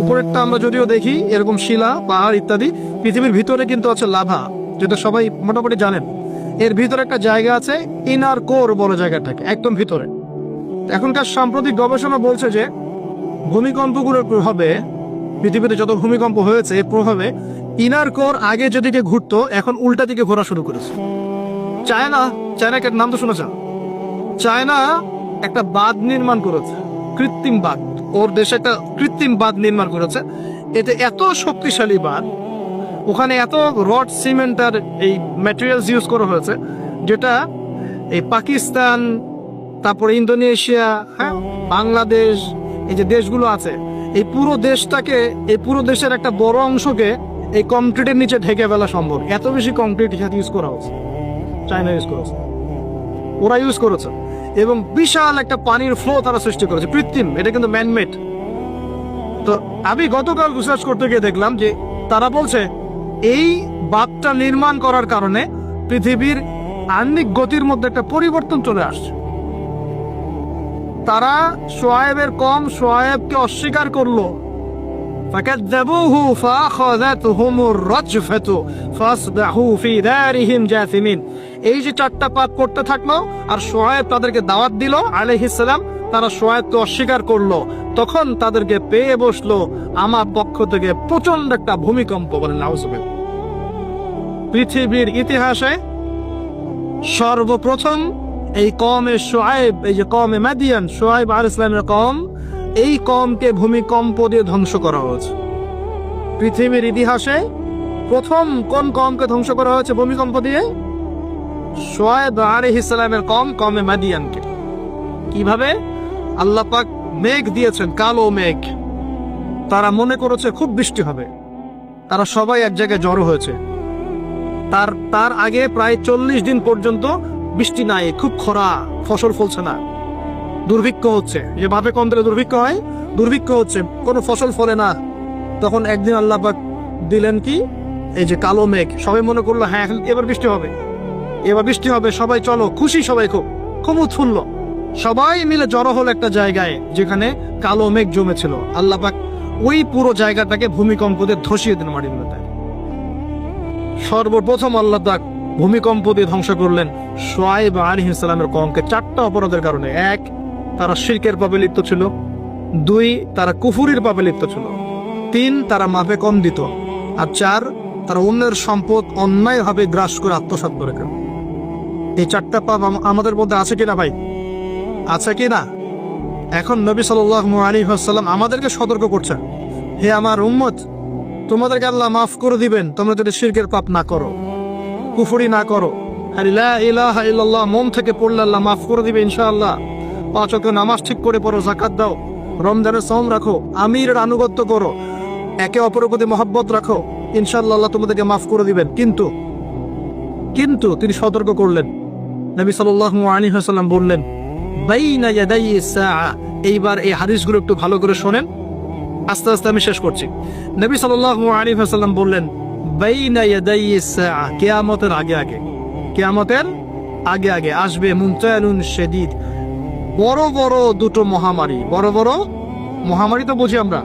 উপরেরটা আমরা যদিও দেখি এরকম শিলা, পাহাড় ইত্যাদি, পৃথিবীর ভিতরে কিন্তু আছে লাভা, যেটা সবাই মোটামুটি জানেন। এর ভিতরে একটা জায়গা আছে, ইনার কোর বড় জায়গাটাকে, একদম ভিতরে। এখনকার সাম্প্রতিক গবেষণা বলছে যে ভূমিকম্পগুলোর প্রভাবে, পৃথিবীতে যত ভূমিকম্প হয়েছে এর প্রভাবে ইনার কোর আগে যেদিকে ঘুরতো এখন উল্টা দিকে ঘোরা শুরু করেছে। চায়নাকে নাম তো শুনেছেন? চায়না একটা বাঁধ নির্মাণ করেছে, কৃত্রিম বাঁধ। ওর দেশে একটা কৃত্রিম বাঁধ নির্মাণ করেছে। এতে এত শক্তিশালী বাঁধ, ওখানে এত রড সিমেন্ট আর এই ম্যাটেরিয়ালস ইউজ করা হয়েছে, যেটা এই পাকিস্তান, তারপরে ইন্দোনেশিয়া, হ্যাঁ, বাংলাদেশ, এই যে দেশগুলো আছে, এই পুরো দেশটাকে, এই পুরো দেশের একটা বড় অংশকে এই কংক্রিটের নিচে ঢেকে ফেলা সম্ভব। এত বেশি কংক্রিট ইউজ করা হচ্ছে, চায়না ইউজ করেছে, ওরা ইউজ করেছে। এবং বিশাল একটা পানির ফ্লো তারা সৃষ্টি করেছে, কৃত্রিম, এটা কিন্তু ম্যানমেড। তো আমি গতকাল রিসার্চ করতে গিয়ে দেখলাম যে তারা বলছে এই বাঁধটা নির্মাণ করার কারণে পৃথিবীর আহ্নিক গতির মধ্যে একটা পরিবর্তন চলে আসছে। তারা শোয়েবকে অস্বীকার করলো, فكذبوه فأخذتهم الرجفة فأصبحوا في دارهم جاثمين। এই যে চারটা পাপ করতে থাকলো আর শোয়েব তাদেরকে দাওয়াত দিল আলাইহিস সালাম, তারা শোয়েবকে অস্বীকার করলো, তখন তাদেরকে পেয়ে বসলো আমার পক্ষ থেকে প্রচন্ড একটা ভূমিকম্প। বলেন নাউজুবিল্লাহ। পৃথিবীর ইতিহাসে সর্বপ্রথম এই কওমে শোয়েব, এই যে কওমে মাদিয়ান, শোয়েব আলাইহিস সালামের কওম, এই কওমকে ভূমিকম্প দিয়ে ধ্বংস করা হয়েছে। পৃথিবীর ইতিহাসে প্রথম কোন কওমকে ধ্বংস করা হয়েছে ভূমিকম্প দিয়ে? শোয়েব আলাইহিস সালামের কওম, কওমে মাদিয়ানকে। কিভাবে? আল্লাহ পাক মেঘ দিয়েছেন, কালো মেঘ। তারা মনে করেছে খুব বৃষ্টি হবে, তারা সবাই এক জায়গায় জড়ো হয়েছে। তার আগে প্রায় 40 দিন পর্যন্ত বৃষ্টি নাই, খুব খরা, ফসল ফলছে না, দুর্ভিক্ষ হচ্ছে। যে ভাবে কোন দুর্ভিক্ষ হয়, দুর্ভিক্ষ হচ্ছে, কোনো ফসল ফলে না। তখন একদিন আল্লাহ পাক দিলেন কি, এই যে কালো মেঘ। সবাই মনে করলো হ্যাঁ এবার বৃষ্টি হবে, এবার বৃষ্টি হবে, সবাই চলো, খুশি, সবাই খুব উৎফুল্ল। সবাই মিলে জড়ো হলো একটা জায়গায় যেখানে কালো মেঘ জমেছিল। আল্লাহ পাক ওই পুরো জায়গাটাকে ভূমিকম্প দিয়ে ধসিয়ে দিন মাটির মধ্যে। সর্বপ্রথম আল্লাহ পাক ভূমিকম্প দিয়ে ধ্বংস করলেন শোয়েব আলাইহিস সালামের কওমকে, চারটা অপরাধের কারণে। এক, তারা শিরকের পাপে লিপ্ত ছিল। 2, তারা কুফুরির পাপে লিপ্ত ছিল। 3, তারা মাপে কম দিত। আর 4, তারা অন্যের সম্পদ অন্যায়ভাবে গ্রাস করে আত্মসাৎ করে। এই চারটা পাপ আমাদের মধ্যে আছে কিনা ভাই? আছে কিনা? এখন নবী সাল্লাল্লাহু আলাইহি ওয়াসাল্লাম আমাদেরকে সতর্ক করছেন, হে আমার উম্মত, তোমাদেরকে আল্লাহ মাফ করে দিবেন তোমরা যদি শিরকের পাপ না করো, কুফরি না করো। লা ইলাহা ইল্লাল্লাহ মন থেকে পড়লে আল্লাহ মাফ করে দিবে ইনশাআল্লাহ। 5 ওয়াক্ত নামাজ ঠিক করে পড়ো, যাকাত দাও, রমজানের সওম রাখো, আমিরের আনুগত্য করো, একে অপরের প্রতি মহব্বত রাখো, ইনশাআল্লাহ আল্লাহ তোমাদেরকে মাফ করে দিবেন। কিন্তু তিনি সতর্ক করলেন। নবী সাল্লাল্লাহু আলাইহি ওয়াসাল্লাম বললেন, বাইনা ইয়াদাইস সাআ। এইবার এই হাদিসগুলো একটু ভালো করে শোনেন, আস্তে আস্তে আমি শেষ করছি। নবী সাল্লাল্লাহু আলাইহি ওয়াসাল্লাম বললেন, বাইনা ইয়াদাইস সাআ, কিয়ামতের আগে আগে, কিয়ামতের আগে আগে আসবে মুনতালুন শাদীদ, বড় বড় দুটো মহামারী। বড় বড় মহামারী তো বুঝি আমরা,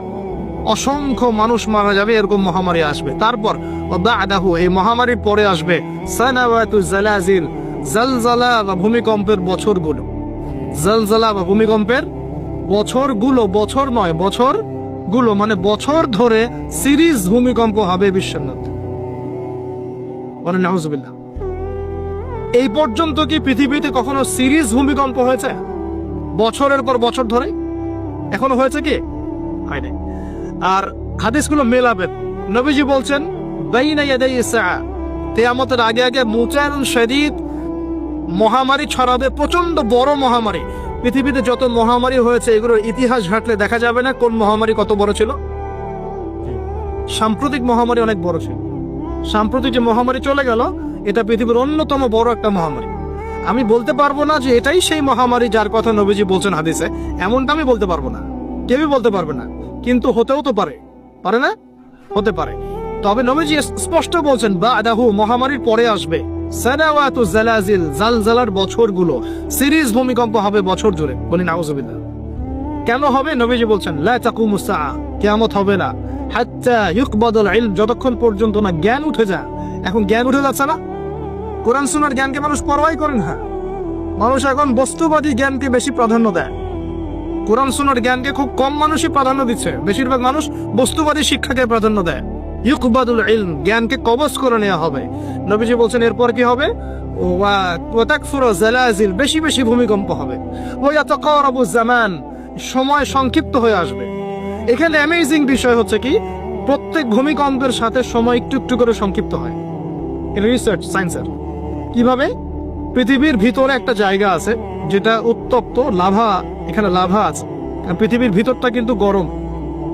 অসংখ্য মানুষ মারা যাবে, এরকম মহামারী আসবে। তারপর বাদাহু, এই মহামারীর পরে আসবে সানাওয়াতু জালাজিল, জালজালা বা ভূমিকম্পের বছরগুলো। জালজালা বা ভূমিকম্পের বছরগুলো, বছর নয়, বছরগুলো মানে বছর ধরে সিরিজ ভূমিকম্প হবে বিশ্বের মধ্যে। মানে নাউজুবিল্লাহ। এই পর্যন্ত কি পৃথিবীতে কখনো সিরিজ ভূমিকম্প হয়েছে বছরের পর বছর ধরে? এখনো হয়েছে কি? হয় নাই। আর হাদিসগুলো মেলাবেন। নবীজি বলছেন বাইনা ইয়াদাইস সাআ, কিয়ামতের আগে আগে মুনতালুন শাদীদ, মহামারী ছড়াবে, প্রচন্ড বড় মহামারী। পৃথিবীতে যত মহামারী হয়েছে এগুলোর ইতিহাস ঘাটলে দেখা যাবে না কোন মহামারী কত বড় ছিল। সাম্প্রতিক মহামারী অনেক বড় ছিল। সাম্প্রতিক যে মহামারী চলে গেল, এটা পৃথিবীর অন্যতম বড় একটা মহামারী। আমি বলতে পারবো না যে এটাই সেই মহামারী যার কথা নবীজি বলছেন হাদিসে, এমনটা আমি বলতে পারবো না, কেউই বলতে পারবে না। কিন্তু হতেও তো পারে, পারে না? হতে পারে। তবে নবীজি স্পষ্ট বলছেন বাদাহু, মহামারীর পরে আসবে সানাওয়াতু জালাজিল, জালজালার বছরগুলো, সিরিজ ভূমিকম্প হবে বছর জুড়ে। বলি নাউজুবিল্লাহ। কেন হবে? নবীজি বলছেন লা তাকুমুস সাআ, কিয়ামত হবে না হাত্তা ইউকবাদুল ইলম, যতক্ষণ পর্যন্ত না জ্ঞান উঠে যায়। এখন জ্ঞান উঠে যাচ্ছে না, কোরআন সুন্নাহর জ্ঞানকে মানুষ পরোয়াই করে না। মানুষ এখন বস্তুবাদী জ্ঞানকে বেশি প্রাধান্য দেয়, কোরআন সুন্নাহর জ্ঞানকে খুব কম মানুষই প্রাধান্য দিচ্ছে। বেশিরভাগ মানুষ বস্তুবাদী শিক্ষাকে প্রাধান্য দেয়। ইউকবাদুল ইলম, জ্ঞানকে কবজ করে নেওয়া হবে। নবীজি বলছেন এরপর কি হবে? ওয়া তাকফুরু জালাজিল, বেশি বেশি ভূমিকম্প হবে। ওয়া ইয়াতাকারাবু জামান, সময় সংক্ষিপ্ত হয়ে আসবে। এখানে অ্যামেজিং বিষয় হচ্ছে কি, প্রত্যেক ভূমিকম্পের সাথে সময় একটু একটু করে সংক্ষিপ্ত হয়। রিসার্চ সায়েন্সের কিভাবে? পৃথিবীর ভিতরে একটা জায়গা আছে যেটা উত্তপ্ত লাভা, এখানে লাভা আছে। আর পৃথিবীর ভিতরটা কিন্তু গরম,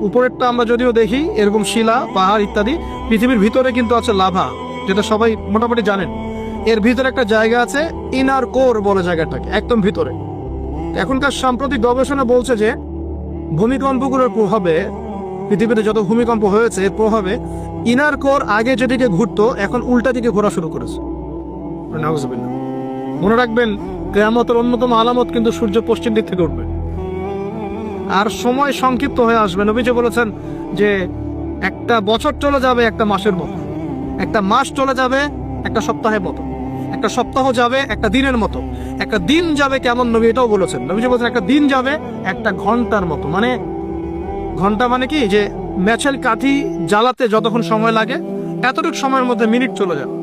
উপরেরটা আমরা যদিও দেখি এরকম শিলা পাহাড় ইত্যাদি, পৃথিবীর ভিতরে কিন্তু আছে লাভা, যেটা সবাই মোটামুটি জানেন। এর ভিতরে একটা জায়গা আছে, ইনার কোর বলে জায়গাটাকে, একদম ভিতরে। এখনকার সাম্প্রতিক গবেষণা বলছে যে ভূমিকম্পগুলোর প্রভাবে, পৃথিবীতে যত ভূমিকম্প হয়েছে এর প্রভাবে ইনার কোর আগে যেদিকে ঘুরতো এখন উল্টা দিকে ঘোরা শুরু করেছে। নাউজুবিল্লাহ। মনে রাখবেন, কিয়ামতের অন্যতম আলামত কিন্তু সূর্য পশ্চিম দিক থেকে উঠবে আর সময় সংক্ষিপ্ত হয়ে আসবে। নবীজি বলেছেন যে একটা বছর চলে যাবে একটা মাসের মতো, একটা মাস চলে যাবে একটা সপ্তাহের মতো, একটা সপ্তাহ যাবে একটা দিনের মতো, একটা দিন যাবে কেমন, নবী এটাও বলেছেন। নবীজি বলেছেন একটা দিন যাবে একটা ঘন্টার মতো। মানে ঘন্টা মানে কি, যে ম্যাচেল কাঠি জ্বালাতে যতক্ষণ সময় লাগে এতটুকু সময়ের মধ্যে মিনিট চলে যাবে।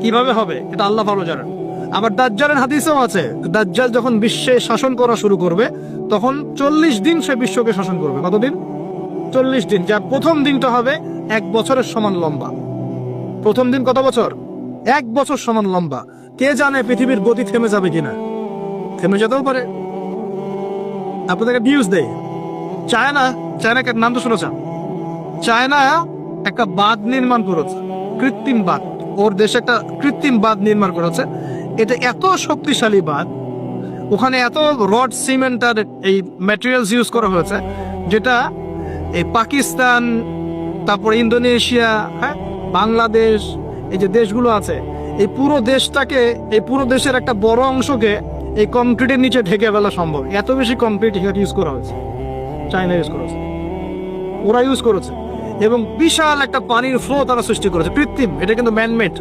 কিভাবে হবে এটা আল্লাহ ভালো জানেন। আবার দাজ্জালের হাদিসেও আছে, দাজ্জাল যখন বিশ্বে শাসন করা শুরু করবে তখন 40 দিন সে বিশ্বকে শাসন করবে। কতদিন? 40 দিন। যার প্রথম দিনটা হবে 1 বছরের সমান লম্বা। প্রথম দিন কত বছর? 1 বছর সমান লম্বা। কে জানে পৃথিবীর গতি থেমে যাবে কিনা, থেমে যেতেও পারে। আপনাদেরকে নিউজ দেয়, চায়নাকে নাম তো শুনেছেন, চায়না একটা বাঁধ নির্মাণ করেছে, কৃত্রিম বাঁধ। ওর দেশে একটা কৃত্রিম বাঁধ নির্মাণ করেছে। এটা এত শক্তিশালী বাঁধ, ওখানে এত রড সিমেন্ট আর এই ম্যাটেরিয়ালস ইউজ করা হয়েছে, যেটা এই পাকিস্তান, তারপর ইন্দোনেশিয়া, হ্যাঁ, বাংলাদেশ, এই যে দেশগুলো আছে, এই পুরো দেশটাকে, এই পুরো দেশের একটা বড় অংশকে এই কংক্রিটের নিচে ঢেকে ফেলা সম্ভব। এত বেশি কংক্রিট এখানে ইউজ করা হয়েছে, চায়না ইউজ করেছে, ওরা ইউজ করেছে। এবং বিশাল একটা পানির ফ্লো তারা সৃষ্টি করেছে, কৃত্রিম। এটা কিন্তু ম্যানমেড।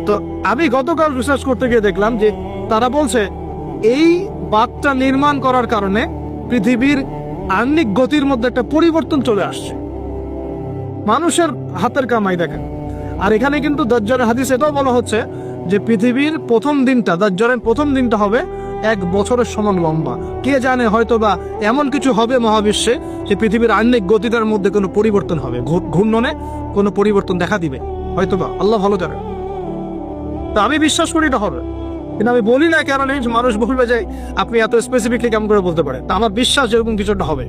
তো আমি গতকাল রিসার্চ করতে গিয়ে দেখলাম যে তারা বলছে এই বাঁধটা নির্মাণ করার কারণে পৃথিবীর আহ্নিক গতির মধ্যে একটা পরিবর্তন চলে আসছে। মানুষের হাতের কামাই দেখেন। আর এখানে কিন্তু দাজ্জালের হাদিস এটাও বলা হচ্ছে যে পৃথিবীর প্রথম দিনটা, দাজ্জালের প্রথম দিনটা হবে 1 বছরের সমান লম্বা। কে জানে, হয়তো বা এমন কিছু হবে মহাবিশ্বে যে পৃথিবীর আহ্নিক গতিটার মধ্যে কোনো পরিবর্তন হবে, ঘূর্ণনে কোনো পরিবর্তন দেখা দিবে, হয়তো বা, আল্লাহ ভালো জানে। তা আমি বিশ্বাস করি এটা হবে, কিন্তু আমি বলি না কারণ মানুষ বলবে যে আপনি এত স্পেসিফিকলি কেমন করে বলতে পারেন। তা আমার বিশ্বাস এরকম কিছু একটা হবে,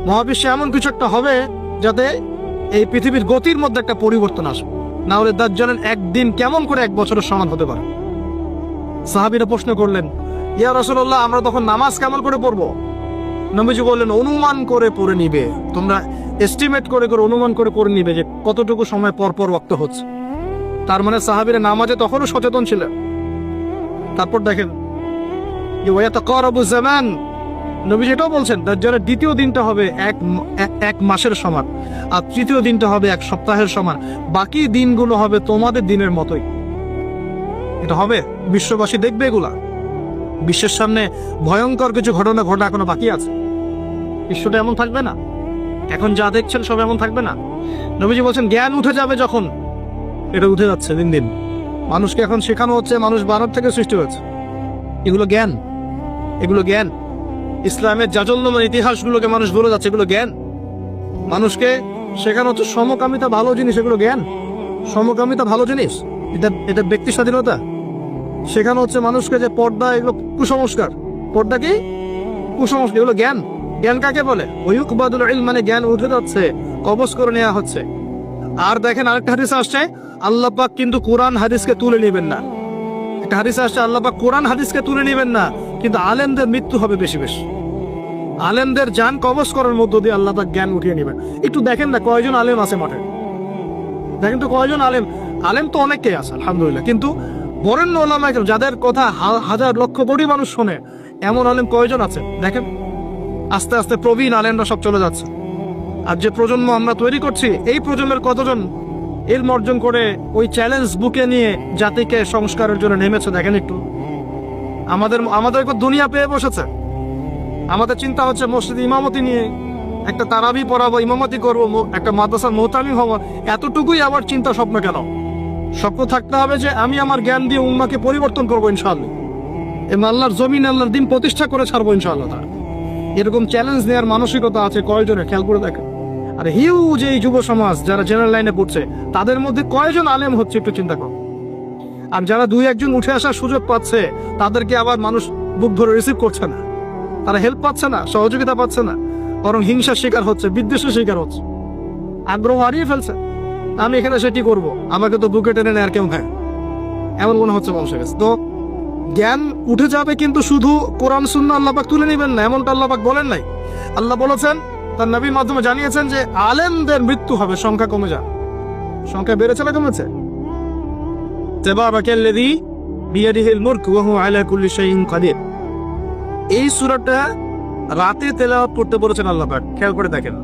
মহাবিশ্বে এমন কিছু একটা হবে যাতে এই পৃথিবীর গতির মধ্যে একটা পরিবর্তন আসবে। না হলে দাজ্জালের একদিন কেমন করে 1 বছরের সমান হতে পারে? সাহাবীরা প্রশ্ন করলেন, ইয়া রাসূলুল্লাহ, আমরা তখন নামাজ কেমন করে পড়বো? নবীজি বললেন, অনুমান করে পড়ে নিবে, তোমরা এস্টিমেট করে করে অনুমান করে পড়ে নিবে যে কতটুকু সময় পর পর ওয়াক্ত হচ্ছে। তার মানে সাহাবীরা নামাজে তখনও সচেতন ছিলেন। তারপর দেখেন যে ওয়ায়াতাকারাবু জামান, নবীজি এটাও বলছেন দাজ্জালের দ্বিতীয় দিনটা হবে এক মাসের সমান, আর তৃতীয় দিনটা হবে 1 সপ্তাহের সমান। বাকি দিনগুলো হবে তোমাদের দিনের মতোই। এটা হবে, বিশ্ববাসী দেখবে এগুলা। বিশ্বের সামনে ভয়ঙ্কর কিছু ঘটনা ঘটা এখনো বাকি আছে। বিশ্বটা এমন থাকবে না, এখন যা দেখছেন সব এমন থাকবে না। নবীজি বলছেন জ্ঞান উঠে যাবে যখন, এটা উঠে যাচ্ছে দিন দিন। মানুষকে এখন শেখানো হচ্ছে মানুষ বানর থেকে সৃষ্টি হয়েছে। এগুলো জ্ঞান, এগুলো জ্ঞান। ইসলামের জাজল্যমান ইতিহাসগুলোকে মানুষ বলে যাচ্ছে, এগুলো জ্ঞান। মানুষকে শেখানো হচ্ছে সমকামিতা ভালো জিনিস, এগুলো জ্ঞান। সমকামিতা ভালো জিনিস, এটা ব্যক্তি স্বাধীনতা। শেখানো হচ্ছে মানুষকে যে পর্দা এগুলো কুসংস্কার, পর্দা কি কুসংস্কার, এগুলো জ্ঞান। জ্ঞান কাকে বলে? ওয়ায়ুকবাদুল ইলম, মানে জ্ঞান উঠে যাচ্ছে, কবজ করে নেওয়া হচ্ছে। আর দেখেন আরেকটা হাদিস আসছে, আল্লাহ পাক কিন্তু কোরআন হাদিসকে তুলে নেবেন না। একটা হাদিস আসছে, আল্লাহ পাক কোরআন হাদিসকে তুলে নেবেন না, কিন্তু আলেমদের মৃত্যু হবে বেশি বেশি। আলেমদের জান কবজ করার মধ্য দিয়ে আল্লাহ পাক জ্ঞান উঠিয়ে নেবেন। একটু দেখেন না কয়জন আলেম আছে মাঠে, দেখেন তো কয়জন আলেম। আলেম তো অনেকেই আছে আলহামদুলিল্লাহ, কিন্তু বরেণ্য ওলামা যাদের কথা হাজার লক্ষ কোটি মানুষ শোনে, এমন আলেম কয়জন আছে দেখেন, আস্তে আস্তে প্রবীণ আলেমরা সব চলে যাচ্ছে। আর যে প্রজন্ম আমরা তৈরি করছি, এই প্রজন্মের কতজন ইলম অর্জন করে ওই চ্যালেঞ্জ বুকে নিয়ে জাতিকে সংস্কারের জন্য নেমেছে দেখেন একটু। আমাদের দুনিয়া পেয়ে বসেছে। আমাদের চিন্তা হচ্ছে মসজিদে ইমামতি নিয়ে একটা তারাবি পড়াবো, ইমামতি করবো, একটা মাদ্রাসার মোহতামিম হবো, এতটুকুই আবার চিন্তা স্বপ্ন কেন? স্বপ্ন থাকতে হবে যে আমি আমার জ্ঞান দিয়ে উম্মাকে পরিবর্তন করবো ইনশাআল্লাহ, এবং আল্লাহর জমিন আল্লাহর দিন প্রতিষ্ঠা করে ছাড়বো ইনশাআল্লাহ। এরকম চ্যালেঞ্জ নেওয়ার মানসিকতা আছে কয়জনের খেয়াল করে দেখেন। আর হিউজ এই যুব সমাজ যারা জেনারেল লাইনে পড়ছে, তাদের মধ্যে কয়জন আলেম হচ্ছে একটু চিন্তা করো। আর যারা দুই একজন উঠে আসার সুযোগ পাচ্ছে, তাদেরকে আবার মানুষ বুক ধরে রিসিভ করছে না, তারা হেল্প পাচ্ছে না, সহযোগিতা পাচ্ছে না, বরং হিংসার শিকার হচ্ছে, বিদ্বেষের শিকার হচ্ছে, আগ্রহ হারিয়ে ফেলছে। আমি এখানে সেটি করব, আমাকে তো বুকে টেনে নেয় আর কেউ হ্যাঁ, এমন মনে হচ্ছে মানুষের কাছে। তো জ্ঞান উঠে যাবে, কিন্তু শুধু কোরআন সুন্নাহ আল্লাহ পাক তুলে নেবেন না, এমনটা আল্লাহ পাক বলেন নাই। আল্লাহ বলেছেন, তার নবীর মাধ্যমে জানিয়েছেন যে আলেমদের মৃত্যু হবে, সংখ্যা কমে যাবে। সংখ্যা বেড়েছে না কমেছে? তাবারাকাল্লাযী বিয়াদিহিল মুলক ওয়া হুয়া আলা কুল্লি শাইইন কাদির। এই সূরাটা রাতে তেলাওয়াত করতে বলেছেন আল্লাহ পাক, খেয়াল করে দেখেন।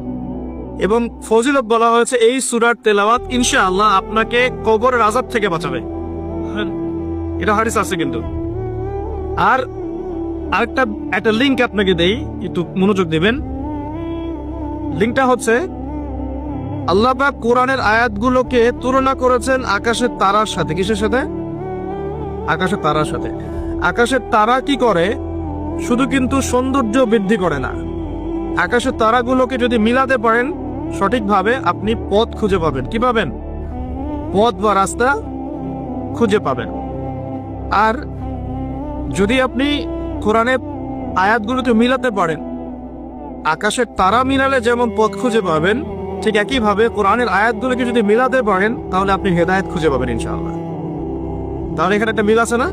এবং ফজিলত বলা হয়েছে এই সূরার তেলাওয়াত ইনশাআল্লাহ আপনাকে কবরের আযাব থেকে বাঁচাবে। এটা হাদিস আছে কিন্তু। আর একটা লিংক আপনাকে দেই, একটু মনোযোগ দিবেন। লিংকটা হচ্ছে, আল্লাহ পাক কোরআনের আয়াতগুলোকে তুলনা করেছেন আকাশের তারার সাথে। কিসের সাথে? আকাশের তারার সাথে। আকাশের তারা কি করে? শুধু কিন্তু সৌন্দর্য বৃদ্ধি করে না, আকাশের তারাগুলোকে যদি মিলাতে পারেন সঠিকভাবে, আপনি পথ খুঁজে পাবেন। কি পাবেন? পথ বা রাস্তা খুঁজে পাবেন। আর যদি আপনি কোরআনের আয়াতগুলোকে মিলাতে পারেন, আকাশের তারা মিলালে যেমন পথ খুঁজে পাবেন, ঠিক একইভাবে কোরআনের আয়াতগুলোকে যদি মিলাতে পারেন, তাহলে আপনি হেদায়েত খুঁজে পাবেন ইনশাআল্লাহ। তাহলে এখানে একটা মিল আছে না?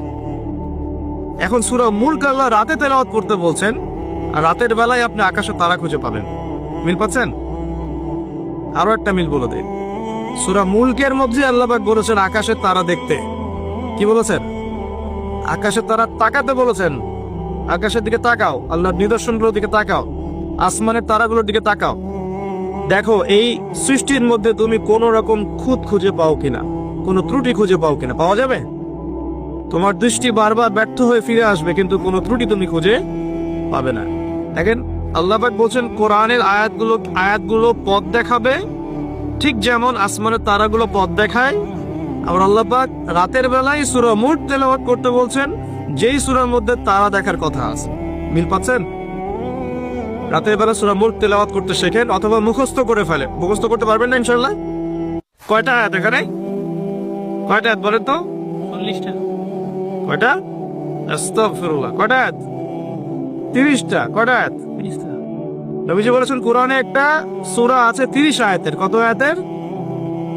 এখন সূরা মুলক আল্লাহ রাতে তেলাওয়াত করতে বলছেন, আর রাতের বেলায় আপনি আকাশের তারা খুঁজে পাবেন। মিল পাচ্ছেন? আরো একটা মিল বলে দেন। সূরা মুলকের মধ্যে আল্লাহ পাক বলেছেন আকাশের তারা দেখতে। কি বলেছেন? আকাশের তারা তাকাতে বলেছেন। আকাশের দিকে তাকাও, আল্লাহর নিদর্শনগুলোর দিকে তাকাও, আসমানের তারাগুলোর দিকে তাকাও, দেখো এই সৃষ্টির মধ্যে তুমি কোন রকম খুঁত খুঁজে পাও কিনা, কোন ত্রুটি খুঁজে পাও কিনা। পাওয়া যাবে? তোমার দৃষ্টি বারবার ব্যর্থ হয়ে ফিরে আসবে, কিন্তু কোনো ত্রুটি তুমি খুঁজে পাবে না। দেখেন আল্লাহ পাক বলছেন কোরআনের আয়াতগুলো পথ দেখাবে, ঠিক যেমন আসমানের তারাগুলো পথ দেখায়। আবার আল্লাহ পাক রাতের বেলায় সূরা মুলক তেলাওয়াত করতে বলছেন, যেই সূরার মধ্যে তারা দেখার কথা আছে। মিল পাচ্ছেন? রাতের বেলা সূরা মুলক তেলাওয়াত করতে শেখেন, অথবা মুখস্থ করে ফেলেন। মুখস্থ করতে পারবেন না ইনশাআল্লাহ? কয়টা আয়াত এখানে? কয়টা আয়াত বলেন তো? 40টা। কয়টা? আস্তাগফিরুল্লাহ। কয়টা আয়াত? 30টা। কয়টা আয়াত? 30টা। নবীজি বলেছেন কোরআনে একটা সূরা আছে 30 আয়াতের। কত আয়াতের?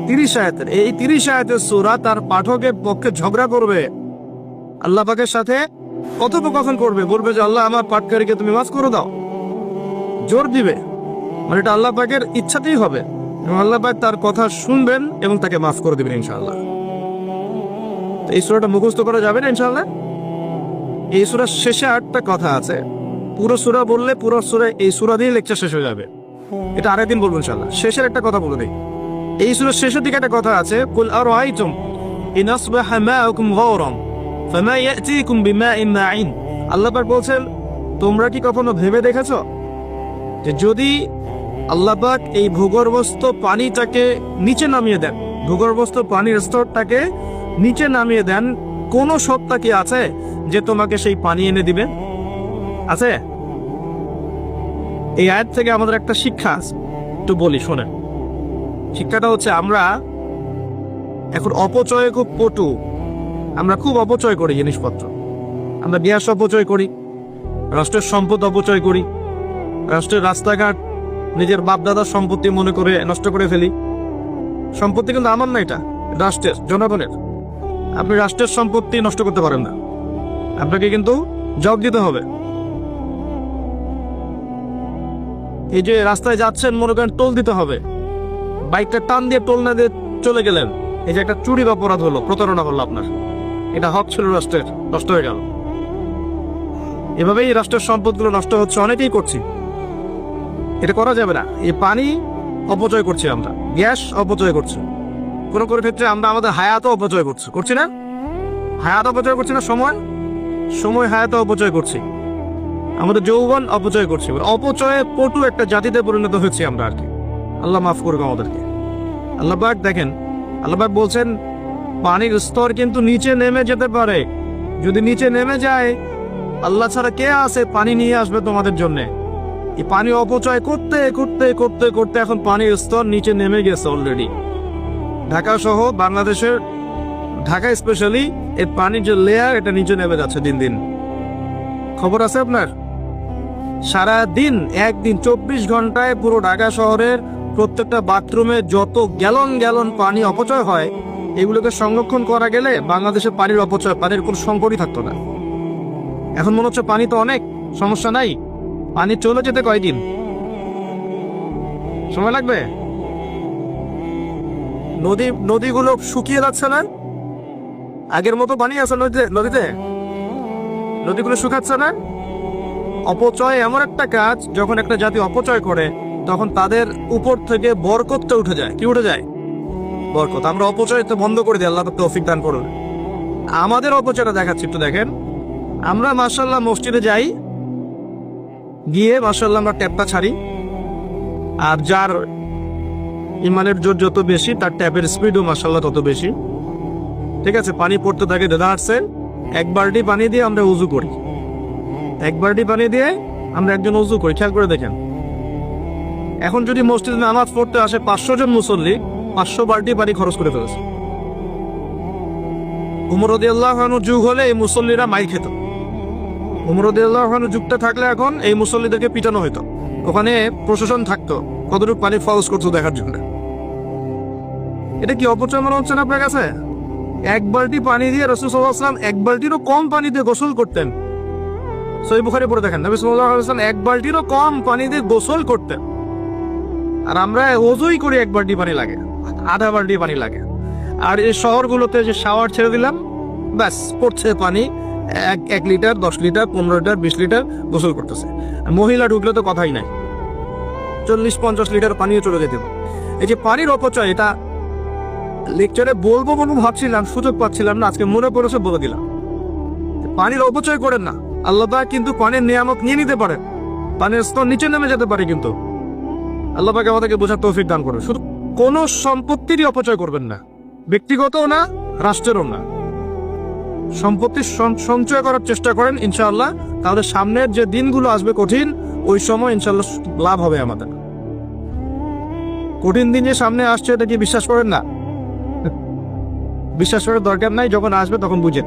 30 আয়াতের। এই 30 আয়াতের সূরা তার পাঠকের পক্ষে ঝগড়া করবে, আল্লাহ পাকের সাথে কথোপকথন করবে, বলবে যে আল্লাহ আমার পাঠকারীকে তুমি মাফ করে দাও, জোর দিবে। মানে এটা আল্লাহ পাকের ইচ্ছাতেই হবে, এবং আল্লাহ পাক তার কথা শুনবেন এবং তাকে মাফ করে দিবেন ইনশাআল্লাহ। এই সূরাটা মুখস্থ করা যাবে না ইনশাআল্লাহ? এই সূরার শেষে 8টা কথা আছে। পুরো সূরা বললে পুরো সূরা, এই সূরা দিয়ে লেকচার শেষ হয়ে যাবে। এটা আরেকদিন বলবো ইনশাআল্লাহ। শেষের একটা কথা বলে দেই। এই সূরার শেষের দিকে একটা কথা আছে, কুল আরাআইতুম ইন আসবাহা মাউকুম গাওরাম ফামা ইয়াতিকুম বিমাইন মাইন। আল্লাহ পাক বলছেন, তোমরা কি কখনো ভেবে দেখেছো যে যদি আল্লাহ পাক এই ভূগর্ভস্থ পানিটাকে নিচে নামিয়ে দেন, ভূগর্ভস্থ পানির স্তরটাকে নিচে নামিয়ে দেন, কোন সত্তা কি আছে যে তোমাকে সেই পানি এনে দিবে? আছে? এই আয়াত থেকে আমাদের একটা শিক্ষা একটু বলি, শোনেন। শিক্ষাটা হচ্ছে, আমরা এখন অপচয়ে খুব পটু, আমরা খুব অপচয় করি জিনিসপত্র। আমরা গ্যাস অপচয় করি, রাষ্ট্রের সম্পদ অপচয় করি, রাষ্ট্রের রাস্তাঘাট নিজের বাপদাদার সম্পত্তি মনে করে নষ্ট করে ফেলি। সম্পত্তি কিন্তু আমার না, এটা রাষ্ট্রের, জনগণের। আপনি রাষ্ট্রের সম্পত্তি নষ্ট করতে পারেন না, আপনাকে কিন্তু জবাব দিতে হবে। এই যে রাস্তায় যাচ্ছেন, মনে করেন টোল দিতে হবে, বাইকটা টান দিয়ে টোল না দিয়ে চলে গেলেন, এই যে একটা চুরির অপরাধ হলো, প্রতারণা হলো আপনার, এটা হক ছিল রাষ্ট্রের, নষ্ট হয়ে গেল। এভাবেই রাষ্ট্রের সম্পদগুলো নষ্ট হচ্ছে, অনেকেই করছি। এটা করা যাবে না। এই পানি অপচয় করছি আমরা, গ্যাস অপচয় করছি, কোনো কোনো ক্ষেত্রে আমরা আমাদের হায়াতও অপচয় করছি না? হায়াত অপচয় করছি না, সময় হায়াতও অপচয় করছি, আমাদের যৌবন অপচয় করছি। অপচয়ে পটু একটা জাতিতে পরিণত হয়েছি আমরা আর কি। আল্লাহ মাফ করুক আমাদেরকে। আল্লাহ পাক দেখেন, আল্লাহ পাক বলছেন পানির স্তর কিন্তু নিচে নেমে যেতে পারে। যদি নিচে নেমে যায়, আল্লাহ ছাড়া কে আছে পানি নিয়ে আসবে তোমাদের জন্য? এই পানি অপচয় করতে করতে করতে করতে এখন পানির স্তর নিচে নেমে গেছে অলরেডি। ঢাকা সহ বাংলাদেশের, ঢাকা স্পেশালি এই পানির যে লেয়ার, এটা নিচে নেমে যাচ্ছে দিন দিন। খবর আছে আপনার? সারা দিন, একদিন 24 ঘন্টায় পুরো ঢাকা শহরের প্রত্যেকটা বাথরুমে যত গ্যালন গ্যালন পানি অপচয় হয়, এগুলোকে সংরক্ষণ করা গেলে বাংলাদেশে পানির অপচয়, পানির কোনো সংকটই থাকতো না। এখন মনে হচ্ছে পানি তো অনেক, সমস্যা নাই। পানি চলে যেতে কয়দিন সময় লাগবে? নদীগুলো শুকিয়ে যাচ্ছে না? আগের মতো পানি আছে নদীতে? নদীগুলো শুকাচ্ছে না? অপচয় এমন একটা কাজ, যখন একটা জাতি অপচয় করে তখন তাদের উপর থেকে বরকতটা উঠে যায়। কি উঠে যায়? বরকত। আমরা অপচয় তো বন্ধ করে দিই, আল্লাহ তৌফিক দান করুন। আমাদের অপচয়টা দেখাচ্ছি, একটু দেখেন। আমরা মাশাআল্লাহ মসজিদে যাই, গিয়ে মাশাআল্লাহ আমরা ট্যাপটা ছাড়ি, আর যার ইমানের জোর যত বেশি তার ট্যাপের স্পিডও মাশাআল্লাহ তত বেশি। ঠিক আছে, পানি পড়তে থাকে দেদা আসছে, এক বালতি পানি দিয়ে আমরা উজু করি, এক বালতি পানি দিয়ে আমরা একজন উজু করি। খেয়াল করে দেখেন, এখন যদি মসজিদে নামাজ পড়তে আসে 500 জন মুসল্লি, 500 বালতি পানি খরচ করে ফেলেছে। উমর রাদিয়াল্লাহু আনহু যুগ হলে এই মুসল্লিরা মাইর খেত। উমর রাদিয়াল্লাহু আনহু যুগটা থাকলে এখন এই মুসল্লিদেরকে পিটানো হইতো। ওখানে প্রশাসন থাকতো কতটুকু পানি ফরজ করতো দেখার জন্য। এটা কি অপচয় মনে হচ্ছে না আপনার কাছে? এক বালতি পানি দিয়ে রাসূল সাল্লাল্লাহু আলাইহি ওয়াসাল্লাম এক বালতিরও কম পানি দিয়ে গোসল করতেন। সহিহ বুখারী পড়ে দেখেন, নবী সাল্লাল্লাহু আলাইহি ওয়াসাল্লাম এক বালতিরও কম পানি দিয়ে গোসল করতেন। আর আমরা ওযুই করি, এক বালতি পানি লাগে, আধা বালতি পানি লাগে। আর এই শহরগুলোতে যে শাওয়ার ছেড়ে দিলাম, ব্যাস পড়ছে পানি 1 লিটার, 10 লিটার, 15 লিটার, 20 লিটার গোসল করতেছে। মহিলা ঢুকলে তো কথাই নাই, 40-50 লিটার পানিও চলে যেত। এই যে পানির অপচয়, এটা লেকচারে বলবো ভাবছিলাম, সুযোগ পাচ্ছিলাম না, আজকে মনে পড়েছে বলে দিলাম। পানির অপচয় করেন না। আল্লাহ পাক কিন্তু পানির নিয়ামত নিয়ে নিতে পারে, পানির স্তর নিচে নেমে যেতে পারে, কিন্তু আল্লাহ পাক আমাদেরকে বোঝার তৌফিক দান করুন। শুধু কোন সম্পত্তিরই অপচয় করবেন না, ব্যক্তিগতও না, রাষ্ট্রেরও না। সম্পত্তি সঞ্চয় করার চেষ্টা করেন ইনশাআল্লাহ, তাহলে সামনের যে দিনগুলো আসবে কঠিন, ওই সময় ইনশাআল্লাহ লাভ হবে আমাদের। কঠিন দিন যে সামনে আসছে, এটা কি বিশ্বাস করেন না? বিশ্বাস করার দরকার নাই, যখন আসবে তখন বুঝেন।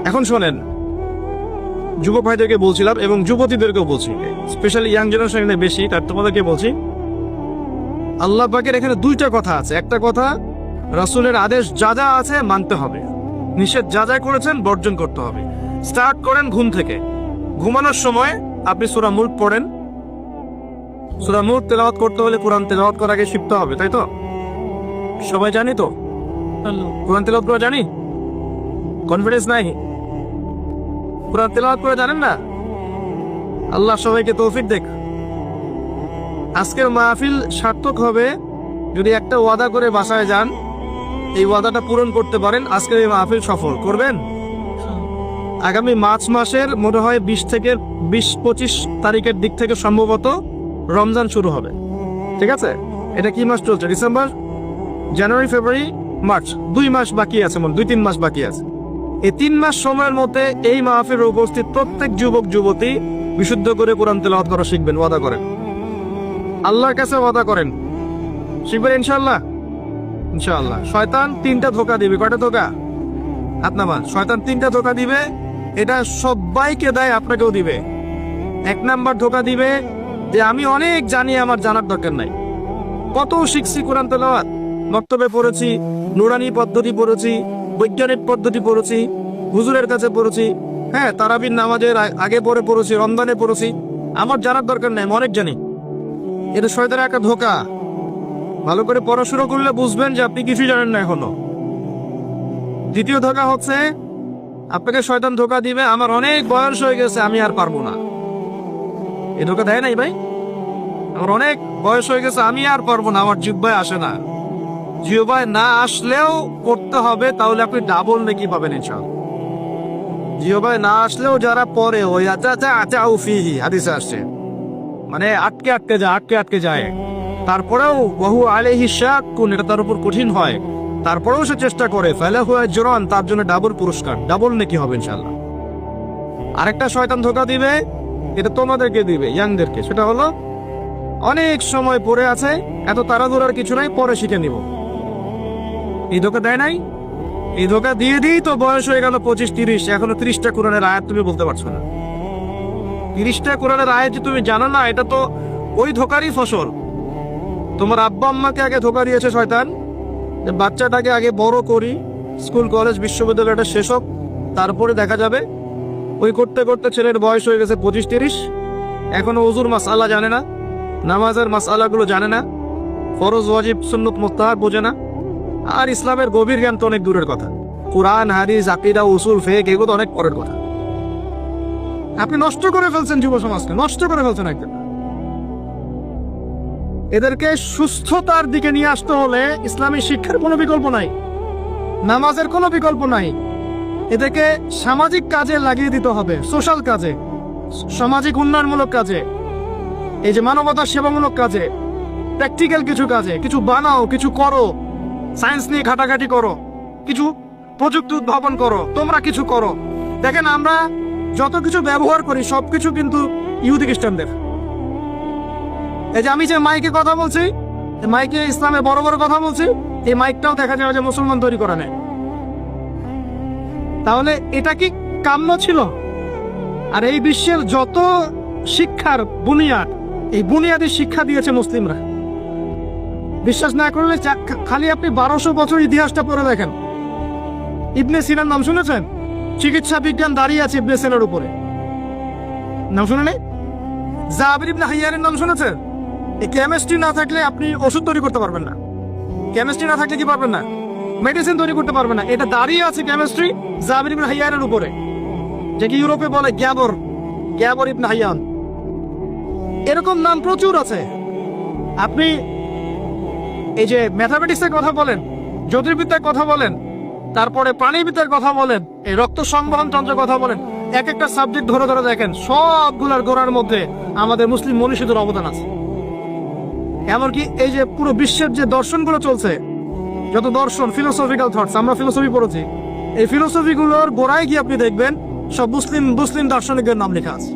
এখন শোনেন, যুব ভাইদেরকে বলছিলাম এবং যুবতীদেরকেও বলছি, স্পেশালি ইয়াং জেনারেশনে বেশি, তার তোমাদেরকে বলছি, আল্লাহ পাকের এখানে 2টা কথা আছে। একটা কথা, রাসূলের আদেশ যা যা আছে মানতে হবে, নিষেধ যা যা করেছেন বর্জন করতে হবে। স্টার্ট করেন ঘুম থেকে। ঘুমানোর সময় আপনি সূরা মুলক পড়েন। সূরা মুলক তেলাওয়াত করতে হলে কোরআন তেলাওয়াত করার আগে শিখতে হবে, তাই তো? সবাই জানি তো কোরআন তেলাওয়াত করা জানি? কনফিডেন্স নাই? কোরআন তেলাওয়াত করে জানেন না? আল্লাহ সবাইকে তৌফিক দেখ। আজকের মাহফিল সার্থক হবে যদি একটা ওয়াদা করে বাসায় যান, এই ওয়াদাটা পূরণ করতে পারেন, আজকের এই মাহফিল সফল করবেন। আগামী মার্চ মাসের মনে হয় 20 থেকে 25 তারিখের দিক থেকে সম্ভবত রমজান শুরু হবে। ঠিক আছে, এটা কি মাস চলছে? ডিসেম্বর, জানুয়ারি, ফেব্রুয়ারি, মার্চ, 2 মাস বাকি আছে, 2-3 মাস বাকি আছে। এই 3 মাস সময়ের মধ্যে এই মাহফিলে উপস্থিত প্রত্যেক যুবক যুবতী বিশুদ্ধ করে কোরআন তেলাওয়াত করা শিখবেন, ওয়াদা করেন, আল্লাহর কাছে ওয়াদা করেন, শিখবেন ইনশাআল্লাহ। ইনশাআল্লাহ। শয়তান 3টা ধোঁকা দিবে। কয়টা ধোঁকা? আপনার শয়তান 3টা ধোঁকা দিবে, এটা সবাইকে দেয়, আপনাকেও দিবে। 1 নাম্বার ধোঁকা দিবে যে আমি অনেক জানি, আমার জানার দরকার নাই। কত শিখছি কোরআন তেলাওয়াত, মক্তবে পড়েছি, নুরানি পদ্ধতি পড়েছি, বৈজ্ঞানিক পদ্ধতি পড়েছি, হুজুরের কাছে পড়েছি, হ্যাঁ তারাবির নামাজের আগে পড়েছি, রমজানে পড়েছি, আমার জানার দরকার নাই, আমি অনেক জানি। এটা শয়তানের একটা ধোঁকা। ভালো করে পড়াশোনা করলে বুঝবেন যে আপনি কিছুই জানেন না এখনো। দ্বিতীয় ধোঁকা হচ্ছে আপনাকে শয়তান ধোকা দিবে, আমার অনেক বয়স হয়ে গেছে, আমি আর পারবো না। এই ধোকা দেয় নাই ভাই? আমার অনেক বয়স হয়ে গেছে, আমি আর পারবো না, আমার জিহ্বায় আসে না। জিহ্বায় না আসলেও করতে হবে, তাহলে আপনি ডাবল নেকি পাবেন ইনশাআল্লাহ। জিহ্বায় না আসলেও যারা পরে ওই হাদিসে আসছে, মানে আটকে আটকে যায়, তারপরেও বহু আলাইহি শাক্কুন, এটা তার উপর কঠিন হয়, তারপরেও সে চেষ্টা করে, ফালাহু আজরুন, তার জন্য ডাবল পুরস্কার, ডাবল নেকি হবে ইনশাআল্লাহ। আরেকটা শয়তান ধোকা দিবে, এটা তোমাদেরকে দিবে, ইয়াংদেরকে, সেটা হলো অনেক সময় পড়ে আছে, এত তাড়াহুড়ার কিছু নাই, পরে শিখে নিব। এই ধোকা দেয় নাই? এই ধোকা দিয়ে দিই তো বয়স হয়ে গেল 25-30, এখনো 30টা কোরআনের আয়াত তুমি বলতে পারছো না। 30টা কোরআনের আয়াত যে তুমি জানো না, এটা তো ওই ধোকারই ফসল। তোমার আব্বা আম্মাকে আগে ধোকা দিয়েছে শয়তান, যে বাচ্চাটাকে আগে বড় করি, স্কুল কলেজ বিশ্ববিদ্যালয়টা শেষ হোক, তারপরে দেখা যাবে। ওই করতে করতে ছেলের বয়স হয়ে গেছে 25-30, এখনো ওযুর মাসআলা জানে না, নামাজের মাসআলাগুলো জানে না, ফরজ ওয়াজিব সুন্নত মুস্তাহাব বোঝে না, আর ইসলামের গভীর জ্ঞান তো অনেক দূরের কথা। কুরআন হাদিস আকীদা উসুল ফিকহ এগুলো তো অনেক পরের কথা। আপনি নষ্ট করে ফেলছেন যুব সমাজকে, নষ্ট করে ফেলছেন একদম। এদেরকে সুস্থতার দিকে নিয়ে আসতে হলে ইসলামী শিক্ষার কোনো বিকল্প নাই, নামাজের কোনো বিকল্প নাই। এদেরকে সামাজিক কাজে লাগিয়ে দিতে হবে, সোশ্যাল কাজে, সামাজিক উন্নয়নমূলক কাজে, এই যে মানবতার সেবামূলক কাজে, প্র্যাকটিক্যাল কিছু কাজে, কিছু বানাও, কিছু করো, সায়েন্স নিয়ে ঘাটাঘাটি করো, কিছু প্রযুক্তি উদ্ভাবন করো, তোমরা কিছু করো। দেখেন আমরা যত কিছু ব্যবহার করি সবকিছু কিন্তু ইহুদি খ্রিস্টানদের। এই যে আমি যে মাইকে কথা বলছি, মাইকে ইসলামে বড় বড় কথা বলছি, এই মাইকটাও দেখা যায় যে মুসলমান তৈরি করা নেই। তাহলে এটা কি কাম্য ছিল? আর এই বিশ্বের যত শিক্ষার বুনিয়াদ, এই বুনিয়াদের শিক্ষা দিয়েছে মুসলিমরা। বিশ্বাস না করলে খালি আপনি 1200 বছর ইতিহাসটা পড়ে দেখেন। ইবনে সিনার নাম শুনেছেন? চিকিৎসা বিজ্ঞান দাঁড়িয়ে আছে ইবনে সিনার উপরে, নাম শুনে নেই? জাবির ইবনে হাইয়ানের নাম শুনেছেন? এই কেমিস্ট্রি না থাকলে আপনি ওষুধ তৈরি করতে পারবেন না। কেমিস্ট্রি না থাকলে কি পারবেন না? মেডিসিন তৈরি করতে পারবেন না। এটা দাঁড়িয়ে আছে কেমিস্ট্রি জাবির ইবনে হাইয়ানের উপরে, যে কি ইউরোপে বলে গ্যাবর ইবনে হাইয়ান। এরকম নাম প্রচুর আছে। আপনি এই যে ম্যাথামেটিক্সের কথা বলেন, জ্যোতির্বিদ্যার কথা বলেন, তারপরে প্রাণীবিদ্যার কথা বলেন, এই রক্ত সংবহন তন্ত্রের কথা বলেন, এক একটা সাবজেক্ট ধরে ধরে দেখেন, সবগুলোর গোড়ার মধ্যে আমাদের মুসলিম মনীষীদের অবদান আছে। এমনকি এই যে পুরো বিশ্বের যে দর্শনগুলো চলছে, যত দর্শন, ফিলোসফিক্যাল থটস, আমরা ফিলোসফি পড়েছি, এই ফিলোসফিগুলোর গোড়ায় গিয়ে আপনি দেখবেন সব মুসলিম দার্শনিকদের নাম লেখা আছে।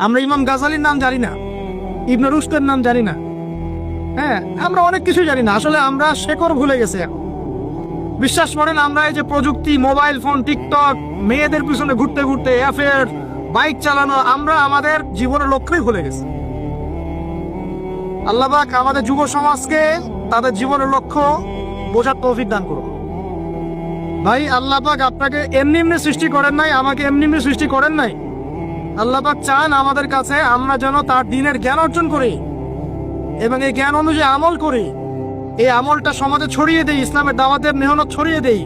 আমরা ইমাম গাজালির নাম জানি না, ইবনে রুশদের নাম জানি না, হ্যাঁ আমরা অনেক কিছু জানি না। আসলে আমরা শেকড় ভুলে গেছি এখন। বিশ্বাস করেন, আমরা এই যে প্রযুক্তি, মোবাইল ফোন, টিকটক, মেয়েদের পিছনে ঘুরতে ঘুরতে, অ্যাফেয়ার, বাইক চালানো, আমরা আমাদের জীবনের লক্ষ্যই ভুলে গেছি। আল্লাহ পাক আমাদের যুব সমাজকে তাদের জীবনের লক্ষ্য বোঝার তৌফিক দান করুন। ভাই আল্লাহ পাক আপনাকে এমনি এমনি সৃষ্টি করেন নাই, আমাকে এমনি এমনি সৃষ্টি করেন নাই। আল্লাহ পাক চান আমাদের কাছে আমরা যেন তার দ্বীনের জ্ঞান অর্জন করি এবং এই জ্ঞান অনুযায়ী আমল করি। এই আমলটা সমাজে ছড়িয়ে দেই, ইসলামের দাওয়াতের মেহনত ছড়িয়ে দেই,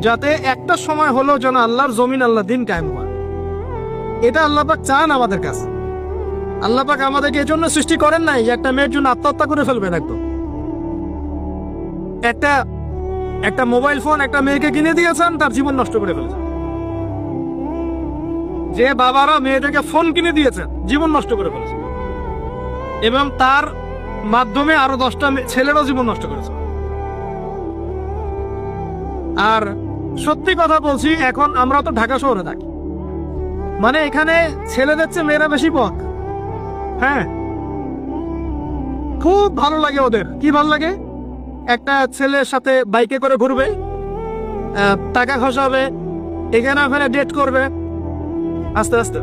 যাতে একটা সময় হলেও যেন আল্লাহর জমিন, আল্লাহ দিন কায়েম হয়। এটা আল্লাহ পাক চান আমাদের কাছে। আল্লাহ পাক আমাদেরকে এই জন্য সৃষ্টি করেন নাই যে একটা মেয়ের জন্য আত্মহত্যা করে ফেলবেন। একদম একটা মোবাইল ফোন একটা মেয়েকে কিনে দিয়েছেন, তার জীবন নষ্ট করে ফেলছেন। যে বাবারা মেয়েদেরকে ফোন কিনে দিয়েছেন, জীবন নষ্ট করে ফেলেছেন, এবং তার মাধ্যমে আরো 10টা ছেলেরও জীবন নষ্ট করেছে। আর সত্যি কথা বলছি, এখন আমরা তো ঢাকা শহরে থাকি, মানে এখানে ছেলেদের চেয়ে মেয়েরা বেশি পথ। হ্যাঁ, খুব ভালো লাগে ওদের। কি ভালো লাগে? একটা ছেলের সাথে বাইকে করে ঘুরবে, টাকা খসাবে, এখানে ওখানে ডেট করবে আস্তে আস্তে।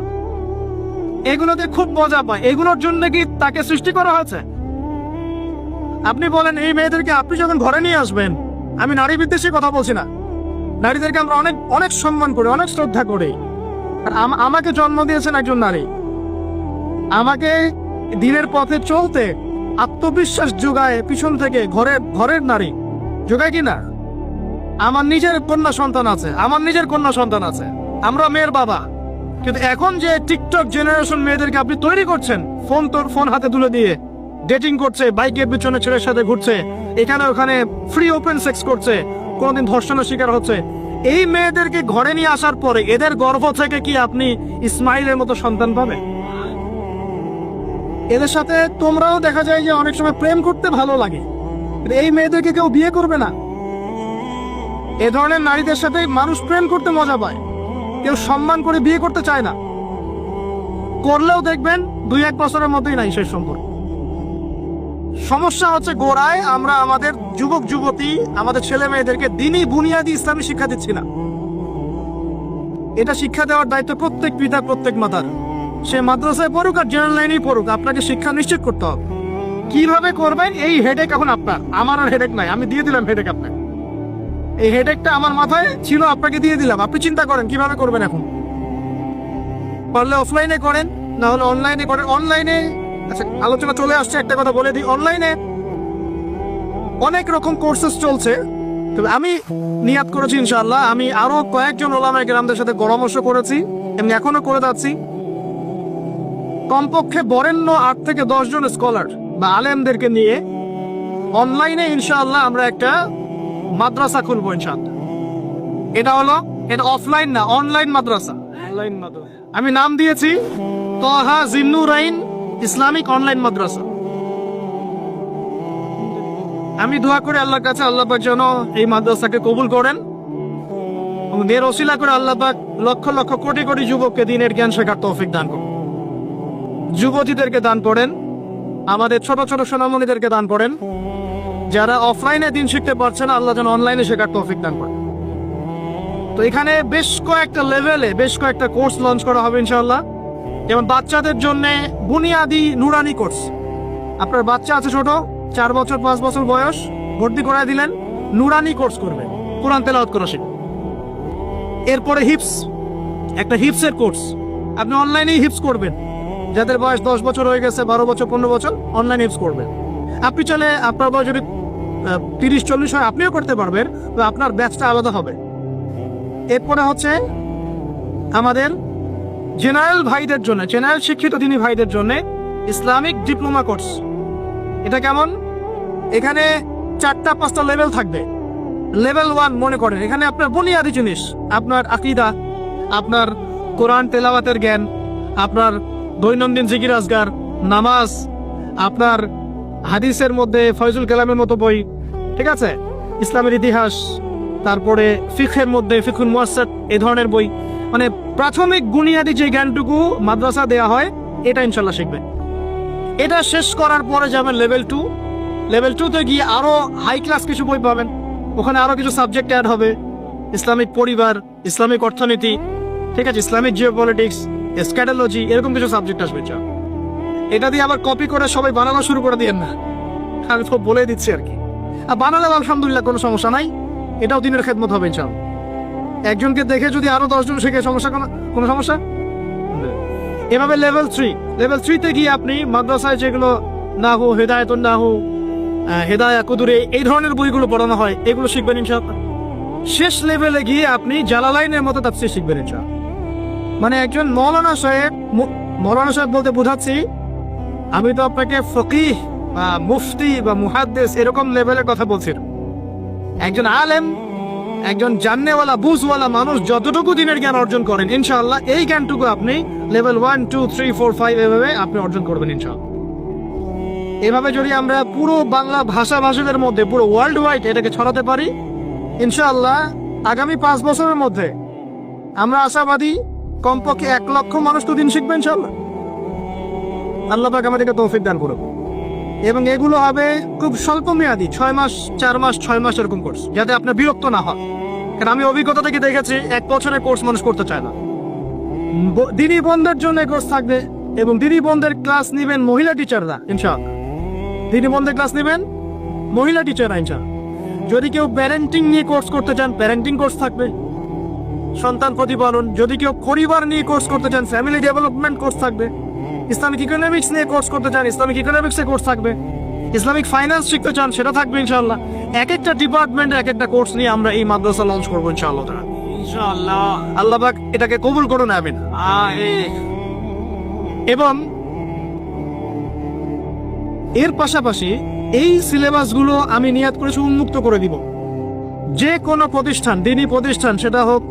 এগুলোতে খুব মজা পায়। এগুলোর জন্য কি তাকে সৃষ্টি করা হয়েছে? আপনি বলেন এই মেয়েদেরকে আপনি যখন ঘরে নিয়ে আসবেন, আমি নারী বিদ্বেষী কথা বলছি না, নারীদেরকে আমরা অনেক অনেক সম্মান করি, অনেক শ্রদ্ধা করি। আমাকে জন্ম দিয়েছেন একজন নারী, আমাকে দিনের পথে চলতে আত্মবিশ্বাস যোগায় পিছন থেকে, ঘরের নারী যোগায় কি না? আমার নিজের কন্যা সন্তান আছে, আমরা মেয়ের বাবা। কিন্তু এখন যে টিকটক জেনারেশন মেয়েদেরকে আপনি তৈরি করছেন, ফোন হাতে তুলে দিয়ে ডেটিং করছে, বাইকের পিছনে ছেলের সাথে ঘুরছে, এখানে ওখানে ফ্রি ওপেন সেক্স করছে, কোনোদিন ধর্ষণের শিকার হচ্ছে, এই মেয়েদেরকে ঘরে নিয়ে আসার পরে এদের গর্ভ থেকে কি আপনি ইসমাইলের মতো সন্তান পাবেন? এদের সাথে তোমরাও দেখা যায় যে অনেক সময় প্রেম করতে ভালো লাগে, এই মেয়েদেরকে কেউ বিয়ে করবে না। এ ধরনের নারীদের সাথে মানুষ প্রেম করতে মজা পায়, কেউ সম্মান করে বিয়ে করতে চায় না। করলেও দেখবেন 2-1 বছরের মধ্যেই নাই সেই সম্পর্ক। সমস্যা হচ্ছে গোড়ায় আমরা আমাদের যুবক যুবতী, আমাদের ছেলে মেয়েদেরকে দিনই বুনিয়াদি ইসলামী শিক্ষা দিচ্ছি না। এটা শিক্ষা দেওয়ার দায়িত্ব প্রত্যেক পিতা, প্রত্যেক মাতার। সে মাদ্রাসায় পড়ুক আর জেনারেল লাইনেই পড়ুক, আপনাকে শিক্ষা নিশ্চিত করতে হবে। কিভাবে করবেন এই হেডেক এখন আপনার, আমার আর হেডেক নাই, আমি দিয়ে দিলাম হেডেক আপনাকে। এই হেডেকটা আমার মাথায় ছিল, আপনাকে দিয়ে দিলাম, আপনি চিন্তা করেন কিভাবে করবেন। এখন পারলে অফলাইনে করেন, না হলে অনলাইনে করেন। অনলাইনে আচ্ছা আলোচনা চলে আসছে, একটা কথা বলে দিই, অনলাইনে অনেক রকম কোর্সেস চলছে। তবে আমি নিয়াত করেছি ইনশাআল্লাহ, আমি আরো কয়েকজন ওলামায়ে কেরামদের সাথে পরামর্শ করেছি, এমনি এখনো করে যাচ্ছি। কমপক্ষে বরেণ্য 8 থেকে 10 জন স্কলার বা আলেমদেরকে নিয়ে অনলাইনে ইনশাআল্লাহ আমরা একটা মাদ্রাসা খুলবো ইনশাআল্লাহ। এটা অফলাইন না, অনলাইন মাদ্রাসা। আমি নাম দিয়েছি তহা জিন্নুরাইন ইসলামিক অনলাইন মাদ্রাসা। আমি দোয়া করি আল্লাহর কাছে, আল্লাহ পাক যেন এই মাদ্রাসাকে কবুল করেন এবং এর ওসিলা করে আল্লাহ পাক লক্ষ লক্ষ কোটি কোটি যুবককে দিনের জ্ঞান শেখার তৌফিক দান করেন। যুবতীদেরকে দান করেন, আমাদের ছোট ছোট সোনামণিদেরকে দান করেন। যারা অফলাইনে দিন শিখতে পারছে না, আল্লাহ যেন অনলাইনে শেখার তৌফিক দান করেন। তো এখানে বেশ কয়েকটা লেভেলে বেশ কয়েকটা কোর্স লঞ্চ করা হবে ইনশাআল্লাহ। যেমন বাচ্চাদের জন্য বুনিয়াদি নুরানি কোর্স। আপনার বাচ্চা আছে ছোট, 4 বছর 5 বছর বয়স, ভর্তি করায় দিলেন, নুরানি কোর্স করবে, কোরআন তেলাওয়াত করা শিখবে। এরপরে একটা হিপসের কোর্স, আপনি অনলাইনেই হিপস করবেন। যাদের বয়স 10 বছর হয়ে গেছে, 12 বছর 15 বছর, অনলাইন হিপস করবেন। আপনি চাইলে আপনার বয়স যদি 30-40 হয় আপনিও করতে পারবেন, তো আপনার ব্যাচটা আলাদা হবে। এরপরে হচ্ছে আমাদের জেনারেল ভাইদের জন্য, জেনারেল শিক্ষিত দিনী ভাইদের জন্য ইসলামিক ডিপ্লোমা কোর্স। এটা কেমন? এখানে 4-5টা লেভেল থাকবে। লেভেল 1 মনে করেন এখানে আপনার বুনিয়াদি জিনিস, আপনার আকীদা, আপনার কোরআন তেলাওয়াতের জ্ঞান, আপনার দৈনন্দিন জিকির আজকার, নামাজ, আপনার হাদিসের মধ্যে ফয়জুল কালামের মতো বই, ঠিক আছে, ইসলামের ইতিহাস, তারপরে ফিকহের মধ্যে ফিকহুল মুয়াসসার, এই ধরনের বই। মানে প্রাথমিক বুনিয়াদি যে জ্ঞানটুকু মাদ্রাসা দেয়া হয়, এটা ইনশাল্লাহ শিখবেন। এটা শেষ করার পরে যাবেন লেভেল 2। লেভেল 2 তে গিয়ে আরো হাই ক্লাস কিছু বই পাবেন, ওখানে আরো কিছু সাবজেক্ট অ্যাড হবে, ইসলামিক পরিবার, ইসলামিক অর্থনীতি, ঠিক আছে, ইসলামিক জিওপলিটিক্স, স্ক্যাটোলজি, এরকম কিছু সাবজেক্ট আসবে। এটা দিয়ে আবার কপি করে সবাই বানানো শুরু করে দিয়েন না, আমি তো বলে দিচ্ছি আর কি। আর বানালে আলহামদুলিল্লাহ কোনো সমস্যা নাই, এটাও দিনের খেদমত হবে ইনশাআল্লাহ। একজনকে দেখে যদি আরো 10 জন শিখে সমস্যা, কোনো সমস্যা। এভাবে লেভেল 3 তে গিয়ে আপনি মাদ্রাসায় যেগুলো নাহু, হেদায়েতুন নাহু, হেদায়া কুদুরে, এই ধরনের বইগুলো পড়ানো হয়, এগুলো শিখবেন ইনশাআল্লাহ। শেষ লেভেলে গিয়ে আপনি জালালাইনের মতো তাফসীর শিখবেন ইনশাআল্লাহ। মানে একজন মৌলানা সাহেব বলতে বোঝাচ্ছি, আমি তো আপনাকে ফকিহ বা মুফতি বা মুহাদ্দিস এরকম লেভেলের কথা বলছি। একজন আলেম, একজন জাননেওয়ালা, বুঝওয়ালা মানুষ যতটুকু দিনের জ্ঞান অর্জন করেন ইনশাআল্লাহ, এই জ্ঞানটুকু আপনি লেভেল 1, 2, 3, 4, 5 এভাবে আপনি অর্জন করবেন ইনশাআল্লাহ। এভাবে যদি আমরা পুরো বাংলা ভাষাভাষীদের মধ্যে পুরো ওয়ার্ল্ড ওয়াইড এটাকে ছড়াতে পারি ইনশাআল্লাহ, আগামী 5 বছরের মধ্যে আমরা আশাবাদী কমপক্ষে 1 লক্ষ মানুষ তো দিন শিখবে ইনশাআল্লাহ। আল্লাহ পাক আমাদেরকে তৌফিক দান করুন। এবং এগুলো হবে খুব স্বল্প মেয়াদী, 6 মাস, 4 মাস, 6 মাস এরকম কোর্স, যাতে আপনার বিরক্ত না হয়। কারণ আমি অভিজ্ঞতা থেকে দেখেছি 1 বছরের কোর্স মানুষ করতে চায় না। দিনী বোনদের জন্য কোর্স থাকবে এবং দিনী বোনদের ক্লাস নেবেন মহিলা টিচাররা ইনশাআল্লাহ। দিনী বোনদের ক্লাস নেবেন মহিলা টিচাররা ইনশাআল্লাহ। যদি কেউ প্যারেন্টিং নিয়ে কোর্স করতে চান, প্যারেন্টিং কোর্স থাকবে, সন্তান প্রতিপালন। যদি কেউ পরিবার নিয়ে কোর্স করতে চান, ফ্যামিলি ডেভেলপমেন্ট কোর্স থাকবে। ইসলামিক ইকোনমিক্স নিয়ে কোর্স করতে চান, ইসলামিক ইকোনমিক্সের কোর্স থাকবে। ইসলামিক ফাইন্যান্স শিখতে চান, সেটা থাকবে ইনশাআল্লাহ। এক একটা ডিপার্টমেন্টে এক একটা কোর্স নিয়ে আমরা এই মাদ্রাসা লঞ্চ করবো ইনশাআল্লাহ তাআলা। ইনশাআল্লাহ। আল্লাহ পাক এটাকে কবুল করুন, আমিন। এবং এর পাশাপাশি এই সিলেবাসগুলো আমি নিয়াত করেছি উন্মুক্ত করে দিব। যে কোনো প্রতিষ্ঠান, দিনী প্রতিষ্ঠান, সেটা হোক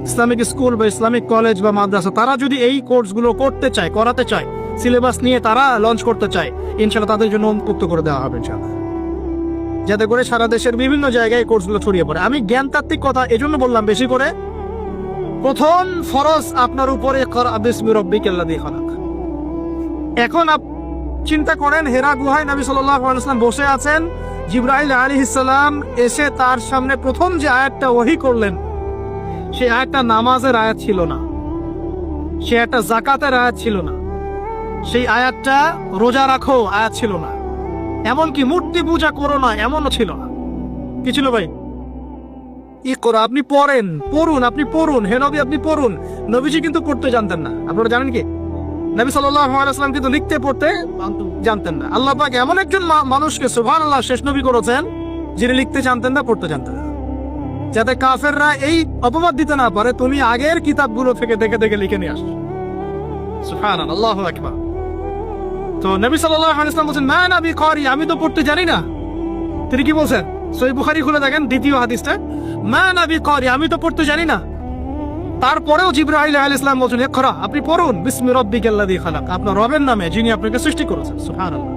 ইসলামিক স্কুল বা ইসলামিক কলেজ বা মাদ্রাসা, তারা যদি এই কোর্সগুলো করতে চায়, করাতে চায়, সিলেবাস নিয়ে তারা লঞ্চ করতে চায়, ইনশাআল্লাহ তাদের জন্য উন্মুক্ত করে দেওয়া হবে ইনশাআল্লাহ, যাতে করে সারা দেশের বিভিন্ন জায়গায় কোর্সগুলো ছড়িয়ে পড়ে। আমি জ্ঞানতাত্ত্বিক কথা এজন্য বললাম বেশি করে, প্রথম ফরজ আপনার উপরে ইকরা বিসমি রাব্বিকাল্লাযী খালাক। এখন চিন্তা করেন, হেরা গুহায় নবী সাল্লাল্লাহু আলাইহি ওয়াসাল্লাম বসে আছেন, জিবরাইল আলাইহিস সালাম এসে তার সামনে প্রথম যে আয়াতটা ওহী করলেন, সেই আয়াতটা নামাজের আয়াত ছিল না, সে একটা যাকাতের আয়াত ছিল না, সেই আয়াতটা রোজা রাখো আয়াত ছিল না, এমনকি মূর্তি পূজা করো না এমনও ছিল না। কি ছিল ভাই? ইকরা, আপনি পড়ুন, আপনি পড়ুন, হে নবী আপনি পড়ুন। নবীজি কিন্তু পড়তে জানতেন না, আপনারা জানেন কি? নবী সাল্লাল্লাহু আলাইহি ওয়াসাল্লাম কিন্তু লিখতে পড়তে জানতেন না। আল্লাহ পাক এমন একজন মানুষকে সুবহানাল্লাহ শেষ নবী করেছেন, যিনি লিখতে জানতেন না, পড়তে জানতেন না, যাতে কাফেররা এই অপবাদ দিতে না পারে তুমি আগের কিতাবগুলো থেকে দেখে দেখে লিখে নিয়ে আসো। সুবহানাল্লাহ, আল্লাহু আকবার। তো নবী সাল্লাল্লাহু আলাইহি ওয়াসাল্লাম বলেন, মা নবী করি, আমি তো পড়তে জানি না। তিনি কি বলছেন? সহিহ বুখারী খুলে দেখেন দ্বিতীয় হাদিসটা, মা নবী করি, আমি তো পড়তে জানি না। তারপরেও জিবরাইল আলাইহিস সালাম বলেন, ইকরা, আপনি পড়ুন, বিসমি রাব্বিকাল্লাযী খালাক, আপনার রবের নামে যিনি আপনাকে সৃষ্টি করেছেন। সুবহানাল্লাহ।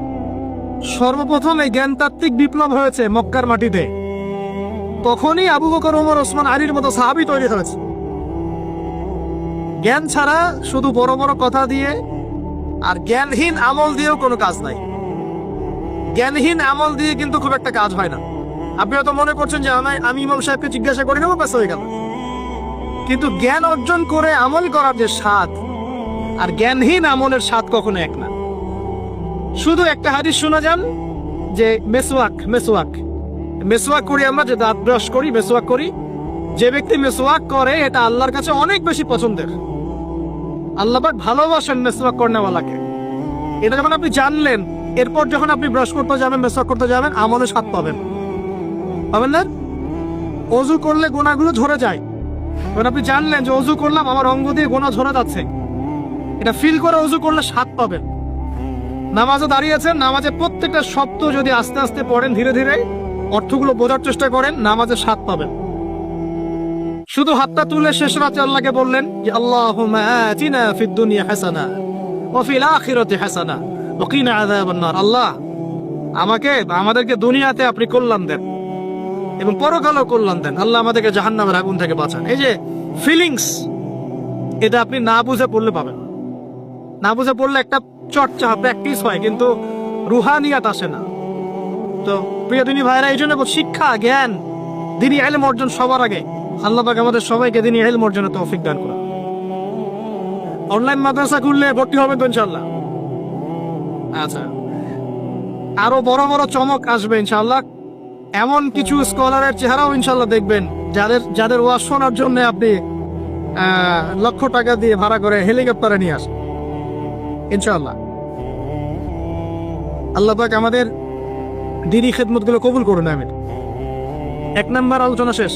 সর্বপ্রথম এই জ্ঞানতাত্ত্বিক বিপ্লব হয়েছে মক্কার মাটিতে, তখনই আবু বকর, ওমর, ওসমান, আলীর মতো সাহাবী তৈরি হয়েছে। জ্ঞান ছাড়া শুধু বড় বড় কথা দিয়ে আর জ্ঞানহীন আমল দিয়েও কোনো কাজ নাই। জ্ঞানহীন আমল দিয়ে কিন্তু খুব একটা কাজ হয় না। আপনি হয়তো মনে করছেন যে আমি ইমাম সাহেবকে জিজ্ঞাসা করে নেবো, ব্যাস হয়ে গেল। কিন্তু জ্ঞান অর্জন করে আমল করার যে স্বাদ আর জ্ঞানহীন আমলের স্বাদ কখনো এক না। শুধু একটা হাদিস শোনা যান যে মেসওয়াক করি আমরা, যে দাঁত ব্রাশ করি, মেসওয়াক করি, যে ব্যক্তি মেসওয়াক করে এটা আল্লাহর কাছে অনেক বেশি পছন্দের। আল্লাহ পাক ভালোবাসেন মেসওয়াক করনেওয়ালাকে। এটা যখন আপনি জানলেন, এরপর যখন আপনি ব্রাশ করতে যাবেন, মেসওয়াক করতে যাবেন, আমলে স্বাদ পাবেন না? ওযু করলে গুনাহগুলো ঝরে যায়, যখন আপনি জানলেন যে ওযু করলাম, আমার অঙ্গ দিয়ে গুনাহ ঝরে যাচ্ছে, এটা ফিল করে ওযু করলে স্বাদ পাবেন। নামাজে দাঁড়িয়েছেন, নামাজে প্রত্যেকটা শব্দ যদি আস্তে আস্তে পড়েন, ধীরে ধীরে অর্থগুলো বোঝার চেষ্টা করেন, নামাজে স্বাদ পাবেন। শুধু হাতটা তুলে শেষ রাতে আল্লাহকে বললেন যে আল্লাহুম্মা আতিনা ফিদ দুনিয়া হাসানা ওয়া ফিল আখিরাতি হাসানা ওয়া কিনা আযাবান নার। আল্লাহ, আমাদেরকে দুনিয়াতে আপনি কল্যাণ দেন এবং পরকালেও কল্যাণ দেন। আল্লাহ আমাদেরকে জাহান্নামের আগুন থেকে বাঁচান। এই যে ফিলিংস, এটা আপনি না বুঝে পড়লে পাবেন না। বুঝে পড়লে একটা চর্চা, প্র্যাকটিস হয়, কিন্তু রুহানিয়াত আসে না। তো প্রিয় দিনী ভাইরা, এই জন্য শিক্ষা, জ্ঞান, দিনী ইলম অর্জন সবার আগে। আল্লাহ পাক আমাদের সবাইকে দিনী ইলম অর্জনের তৌফিক দান করুন। অনলাইন মাদ্রাসা খুললে ভর্তি হবে তো ইনশাআল্লাহ। আচ্ছা, আরো বড় বড় চমক আসবে ইনশাআল্লাহ। এমন কিছু স্কলারের চেহারাও ইনশাআল্লাহ দেখবেন, যাদের ওয়াজ শোনার জন্য আপনি লক্ষ টাকা দিয়ে ভাড়া করে হেলিকপ্টারে নিয়ে আসেন ইনশাআল্লাহ। আল্লাহ পাক আমাদের দিনী খেদমতগুলো কবুল করুন, আমিন। 1 নাম্বার আলোচনা শেষ।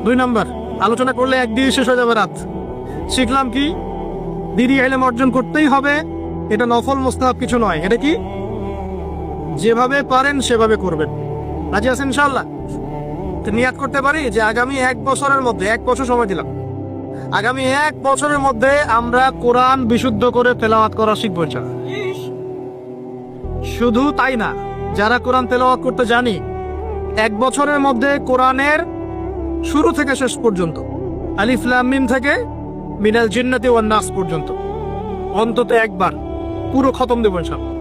2 নাম্বার আলোচনা করলে একদিন শেষ হয়ে যাবে রাত। শিখলাম কি? দিনী ইলম অর্জন করতেই হবে, এটা নফল মুস্তাহাব কিছু নয়। এটা কি? যেভাবে পারেন সেভাবে করবেন। রাজি আছেন ইনশাআল্লাহ? তো নিয়াত করতে পারি যে আগামী 1 বছরের মধ্যে, 1 বছর সময় দিলাম, আগামী 1 বছরের মধ্যে আমরা কোরআন বিশুদ্ধ করে তেলাওয়াত করা শিখবো ইনশাআল্লাহ। শুধু তাই না, যারা কোরআন তেলাওয়াত করতে জানি, 1 বছরের মধ্যে কোরআনের শুরু থেকে শেষ পর্যন্ত, আলিফ লাম মিম থেকে মিনাল জিন্নাতি ওয়ান নাস পর্যন্ত অন্তত একবার পুরো খতম দেব ইনশাআল্লাহ।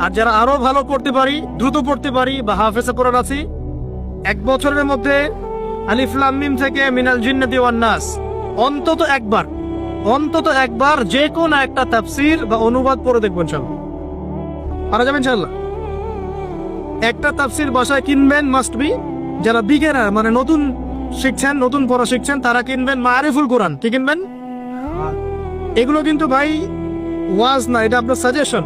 আর যারা আরো ভালো পড়তে পারি, দ্রুত পড়তে পারি বা হাফেজে কোরআন আছি, 1 বছরের মধ্যে আলিফ লাম মিম থেকে মিনাল জিন্নাতি ওয়ান নাস অন্তত একবার যে কোনো একটা তাফসীর বা অনুবাদ পড়ে দেখবেন ইনশাআল্লাহ। পারা যাবে ইনশাআল্লাহ। একটা তাফসীর বাসায় কিনবেন, মাস্ট বি। যারা বিগিনার, মানে নতুন শিখছেন, নতুন পড়া শিখছেন, তারা কিনবেন মারিফুল কোরআন। কি কিনবেন? এগুলো কিন্তু ভাই ওয়াজ না, এটা আপনার সাজেশন।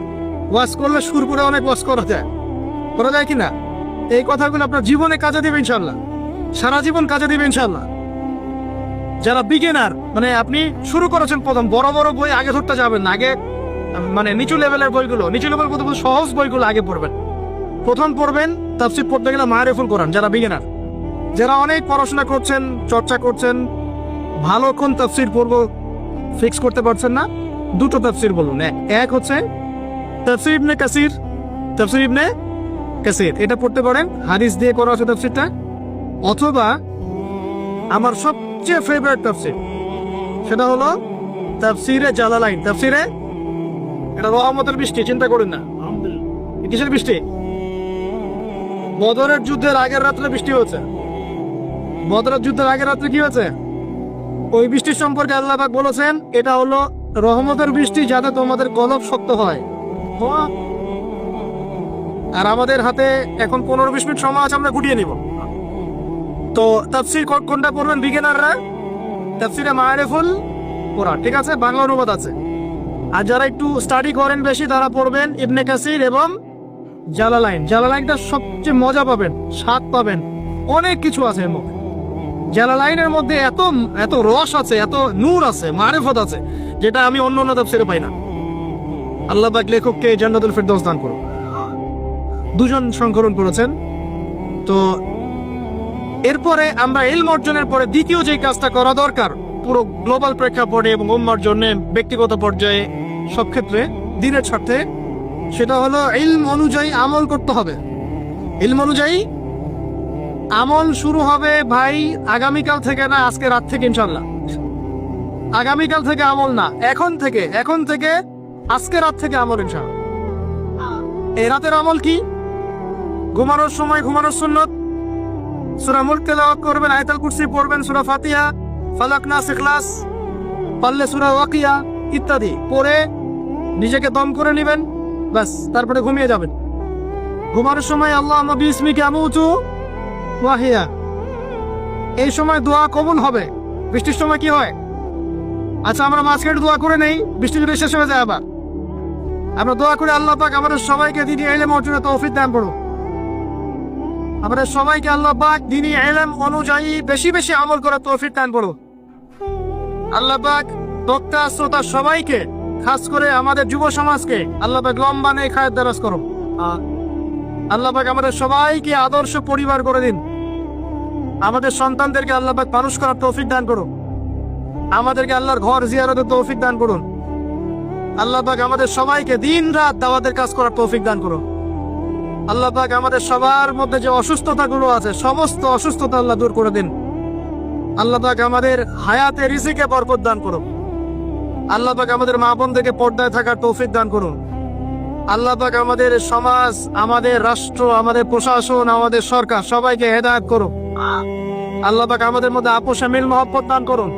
ওয়াজ করলে সুর করে অনেক ওয়াজ করা যায় কিনা? এই কথাগুলো আপনার জীবনে কাজে দিবে ইনশাল্লাহ, সারা জীবন কাজে দিবে ইনশাল্লাহ। যারা বিগিনার, মানে আপনি শুরু করেছেন প্রথম, বড় বড় বই আগে ধরতে যাবেন না, আগে মানে নিচু লেভেলের বইগুলো, নিচু লেভেল বলতে সহজ বইগুলো আগে পড়বেন। প্রথম পড়বেন তাফসীর পড়তে গেলে মারিফুল কোরআন। যারা বিগিনার, যারা অনেক পড়াশোনা করছেন, চর্চা করছেন, ভালো কোন তাফসীর পড়বো ফিক্স করতে পারছেন না, দুটো তাফসীর বলুন। এক হচ্ছে তাফসীর ইবনে কাসির, তাফসীর ইবনে কাসির, এটা পড়তে পারেন, হাদিস দিয়ে করা আছে তাফসীরটা। অথবা আমার সবচেয়ে ফেভারিট তাফসীর, সেটা হলো তাফসীরে জালালাইন। তাফসীরে, এটা রহমতের বৃষ্টি, চিন্তা করেন না। কিসের বৃষ্টি? বদরের যুদ্ধের আগের রাত্রে বৃষ্টি হয়েছে। বদরের যুদ্ধের আগের রাত্রে কি হয়েছে? ওই বৃষ্টির সম্পর্কে আল্লাহ পাক বলেছেন এটা হলো রহমতের বৃষ্টি, যাতে তোমাদের কলব শক্ত হয়। আর আমাদের হাতে এখন 15-20 মিনিট সময় আছে, আমরা গুটিয়ে নিব। তো তাফসীর কোনটা পড়বেন বিগিনাররা? তাফসীরে মারিফুল কোরআন, ঠিক আছে, বাংলা অনুবাদ আছে। আর যারা একটু স্টাডি করেন বেশি, তারা পড়বেন ইবনে কাসির এবং জালালাইন। জালালাইনটা সবচেয়ে মজা পাবেন, স্বাদ পাবেন, অনেক কিছু আছে এর মধ্যে। জালালাইনের মধ্যে এত এত রস আছে, এত নূর আছে, মারিফত আছে, যেটা আমি অন্য অন্য তাফসীরে পাই না। আল্লাহ পাক লেখককে জান্নাতুল ফেরদৌস দান করুন। দুজন সংকলন করেছেন। তো এরপরে আমরা ইলম অর্জনের পরে দ্বিতীয় যে কাজটা করা দরকার পুরো গ্লোবাল প্রেক্ষাপটে এবং উম্মার জন্য, ব্যক্তিগত পর্যায়ে, সব ক্ষেত্রে দ্বীনের স্বার্থে, সেটা হলো ইলম অনুযায়ী আমল করতে হবে। ইলম অনুযায়ী আমল শুরু হবে ভাই আগামীকাল থেকে না, আজকে রাত থেকে ইনশাল্লাহ। আগামীকাল থেকে আমল না, এখন থেকে আজকে রাত থেকে আমল ইনশাল্লাহ। এই রাতের আমল কি? ঘুমানোর সময় ঘুমানোর সুন্নত, সূরা মুলক তেলাওয়াত করবেন, আয়াতুল কুরসি পড়বেন, সূরা ফাতিহা, ফালাক, নাস, ইখলাস, পারলে সূরা ওয়াকিয়া ইত্যাদি পড়ে নিজেকে দম করে নেবেন, বাস, তারপরে ঘুমিয়ে যাবেন। ঘুমানোর সময় আল্লাহুম্মা বিসমিকা আমুতু ওয়া আহইয়া, এই সময় দোয়া কবুল হবে। বৃষ্টির সময় কি হয়? আচ্ছা, আমরা মাঝখানে দোয়া করে নেই, বৃষ্টি যদি শেষ হয়ে যায়, আবার আমরা দোয়া করে আল্লাহ পাক আমাদের সবাইকে দ্বীনি ইলম অর্জনের তৌফিক দান করুন। আমাদের সবাইকে আল্লাহ পাক দ্বীনি ইলম অনুযায়ী বেশি বেশি আমল করার তৌফিক দান করুন। আল্লাহ পাক বক্তা শ্রোতা সবাইকে, খাস করে আমাদের যুব সমাজকে আল্লাহ পাক লম্বা নেই খায়ের দারাজ করুন। আল্লাহ পাক আমাদের সবাইকে আদর্শ পরিবার করে দিন। আমাদের সন্তানদেরকে আল্লাহ পাক মানুষ করার তৌফিক দান করুন। আমাদেরকে আল্লাহর ঘর জিয়ারতের তৌফিক দান করুন। আল্লাহ পাক আমাদের সবাইকে দিন রাত দাওয়াতের কাজ করার তৌফিক দান করুন। আল্লাহ পাক আমাদের সবার মধ্যে যে অসুস্থতাগুলো আছে, সমস্ত অসুস্থতা আল্লাহ দূর করে দিন। আল্লাহ পাক আমাদের হায়াতে রিজিকে বরকত দান করুন। আল্লাহ পাক আমাদের মা বোনদেরকে পর্দায় থাকার তৌফিক দান করুন। আল্লাহ পাক আমাদের সমাজ, আমাদের রাষ্ট্র, আমাদের প্রশাসন, আমাদের সরকার সবাইকে হেদায়েত করুন। আল্লাহ পাক আমাদের মধ্যে আপোষে মিল মহব্বত দান করুন।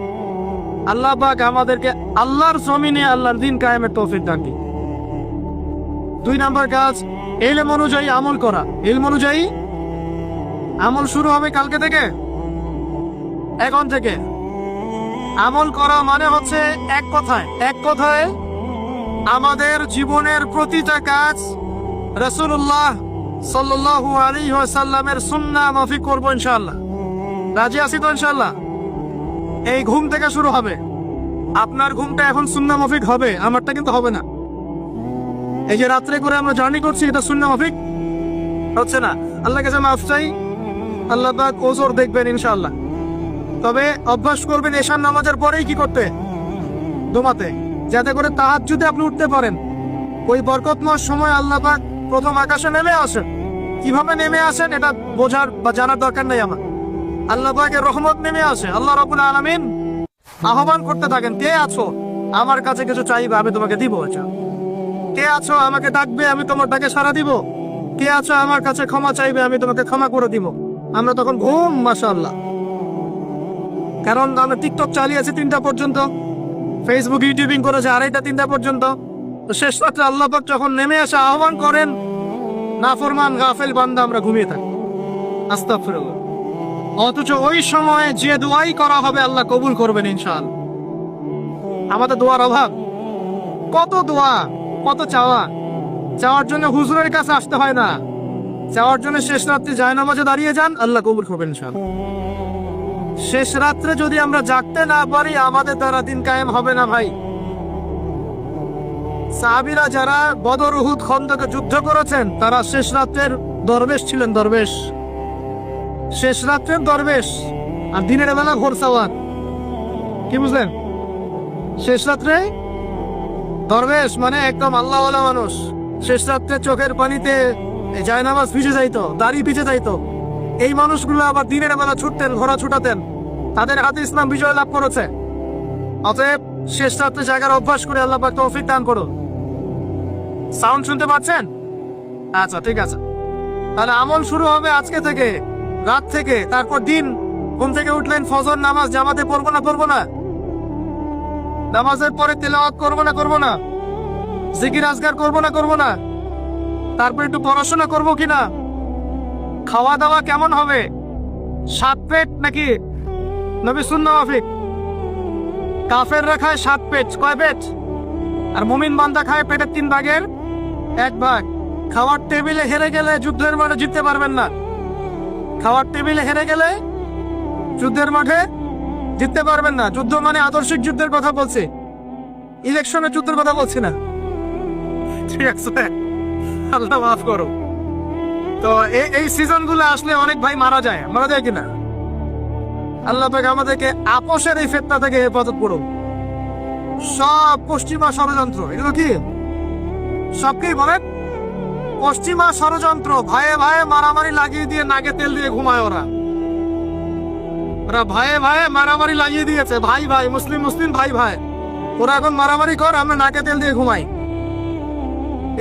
আল্লাহ পাক আমাদেরকে আল্লাহর জমিনে আল্লাহর দ্বীন কায়েমের তৌফিক দান করুন। 2 নাম্বার কাজ, ইলম অনুযায়ী আমল করা। ইলম অনুযায়ী আমল শুরু হবে কালকে থেকে, এখন থেকে। আমল করা মানে হচ্ছে এক কথায় আমাদের জীবনের প্রতিটা কাজ রাসূলুল্লাহ সাল্লাল্লাহু আলাইহি ওয়াসাল্লামের সুন্নাহ মাফিক করব ইনশাআল্লাহ। রাজি আছি তো ইনশাআল্লাহ? এই ঘুম থেকে শুরু হবে। আপনার ঘুমটা এখন সুন্নাহ মাফিক হবে, আমারটা কিন্তু হবে না। এই যে রাত্রে করে আমরা জার্নি করছি, এটা সুন্নাহ মাফিক হচ্ছে না। আল্লাহর কাছে মাফ চাই, আল্লাহ পাক ওজর দেখবেন ইনশাআল্লাহ। তবে অভ্যাস করবেন এশার নামাজের পরেই কি করতে? ঘুমাতে, যাতে করে তাহাজ্জুদে আপনি উঠতে পারেন। ওই বরকতময় সময় আল্লাহ পাক প্রথম আকাশে নেমে আসেন। কিভাবে নেমে আসেন এটা বোঝার বা জানার দরকার নেই আমার। আল্লাহ পাকের রহমত নেমে আসে। আল্লাহ রাব্বুল আলামিন আহ্বান করতে থাকেন, কে আছো আমার কাছে কিছু চাইবে, আমি তোমাকে দিব। কে আছো আমাকে ডাকবে, আমি তোমার ডাকে সাড়া দিব। কে আছো আমার কাছে ক্ষমা চাইবে, আমি তোমাকে ক্ষমা করে দিব। আমরা তখন ঘুম, মাশাআল্লাহ। কারণ আমরা টিকটক চালিয়েছি 3টা পর্যন্ত, ফেসবুক ইউটিউবিং করেছে 2:30-3টা পর্যন্ত। তো শেষ রাত্রে আল্লাহ পাক যখন নেমে আসে, আহ্বান করেন, নাফরমান গাফেল বান্দা আমরা ঘুমিয়ে থাকি। আস্তাগফিরুল্লাহ। অথচ ওই সময় যে দোয়াই করা হবে আল্লাহ কবুল করবেন ইনশাআল্লাহ। আমাদের দোয়ার অভাব, কত দোয়া, কত চাওয়া, চাওয়ার জন্য হুজুরের কাছে আসতে হয় না, চাওয়ার জন্য শেষ রাত্রে জায়নামাজে দাঁড়িয়ে যান, আল্লাহ কবুল করবেন ইনশাআল্লাহ। শেষ রাত্রে যদি আমরা জাগতে না পারি আমাদের দ্বারা দিন কায়েম হবে না ভাই। সাহাবীরা যারা বদর উহুদ খন্দকে যুদ্ধ করেছেন তারা শেষ রাত্রের দরবেশ ছিলেন, দরবেশ, শেষ রাত্রের দরবেশ। আর দিনের বেলা ঘোরসাওয়ার, কি বুঝলেন? শেষ রাত্রে দরবেশ মানে একদম আল্লাহওয়ালা মানুষ। শেষ রাত্রে চোখের পানিতে জায়নামাজ ভিজে যাইতো, দাড়ি ভিজে যাইতো। এই মানুষগুলো আবার দিনের বেলা ছুটতেন, ঘোড়া ছুটাতেন, তাদের হাতে ইসলাম বিজয় লাভ করেছে। অতএব শেষ রাত্রে জায়গার অভ্যাস করে আল্লাহ পাক তৌফিক দান করুন। সাউন্ড শুনতে পাচ্ছেন? আচ্ছা, ঠিক আছে। তাহলে আমল শুরু হবে আজকে থেকে, রাত থেকে। তারপর দিন ঘুম থেকে উঠলেন, ফজর নামাজ জামাতে পড়বো না, নামাজের পরে তেলাওয়াত করবো না, জিকির আজকার করবো না। তারপর একটু পড়াশোনা করবো কিনা, খাওয়া দাওয়া কেমন হবে, 7 পেট নাকি নবী সুন্নাহ মাফিক? কাফেররা খায় 7 পেট, কয় পেট? আর মুমিন বান্দা খায় পেটের 3 ভাগের 1 ভাগ। খাওয়ার টেবিলে হেরে গেলে যুদ্ধের মাঠে জিততে পারবেন না। খাওয়ার টেবিলে হেরে গেলে যুদ্ধের মাঠে জিততে পারবেন না। যুদ্ধ মানে আদর্শিক যুদ্ধের কথা বলছি, ইলেকশনের যুদ্ধের কথা বলছি না, ঠিক আছে? আল্লাহ মাফ করো। তো এই সিজন গুলো আসলে অনেক ভাই মারা যায় কিনা? আল্লাহ পাক আমাদেরকে আপোষের এই ফিতনা থেকে হেফাজত করুন। সব পশ্চিমা ষড়যন্ত্র, এগুলো কি সবকেই বলেন পশ্চিমা ষড়যন্ত্র। ভাইয়ে ভাইয়ে মারামারি লাগিয়ে দিয়ে নাকে তেল দিয়ে ঘুমায় ওরা ভাইয়ে ভাইয়ে মারামারি লাগিয়ে দিয়েছে, ভাই ভাই, মুসলিম ভাই ভাই, ওরা এখন মারামারি কর, আমরা নাকে তেল দিয়ে ঘুমাই।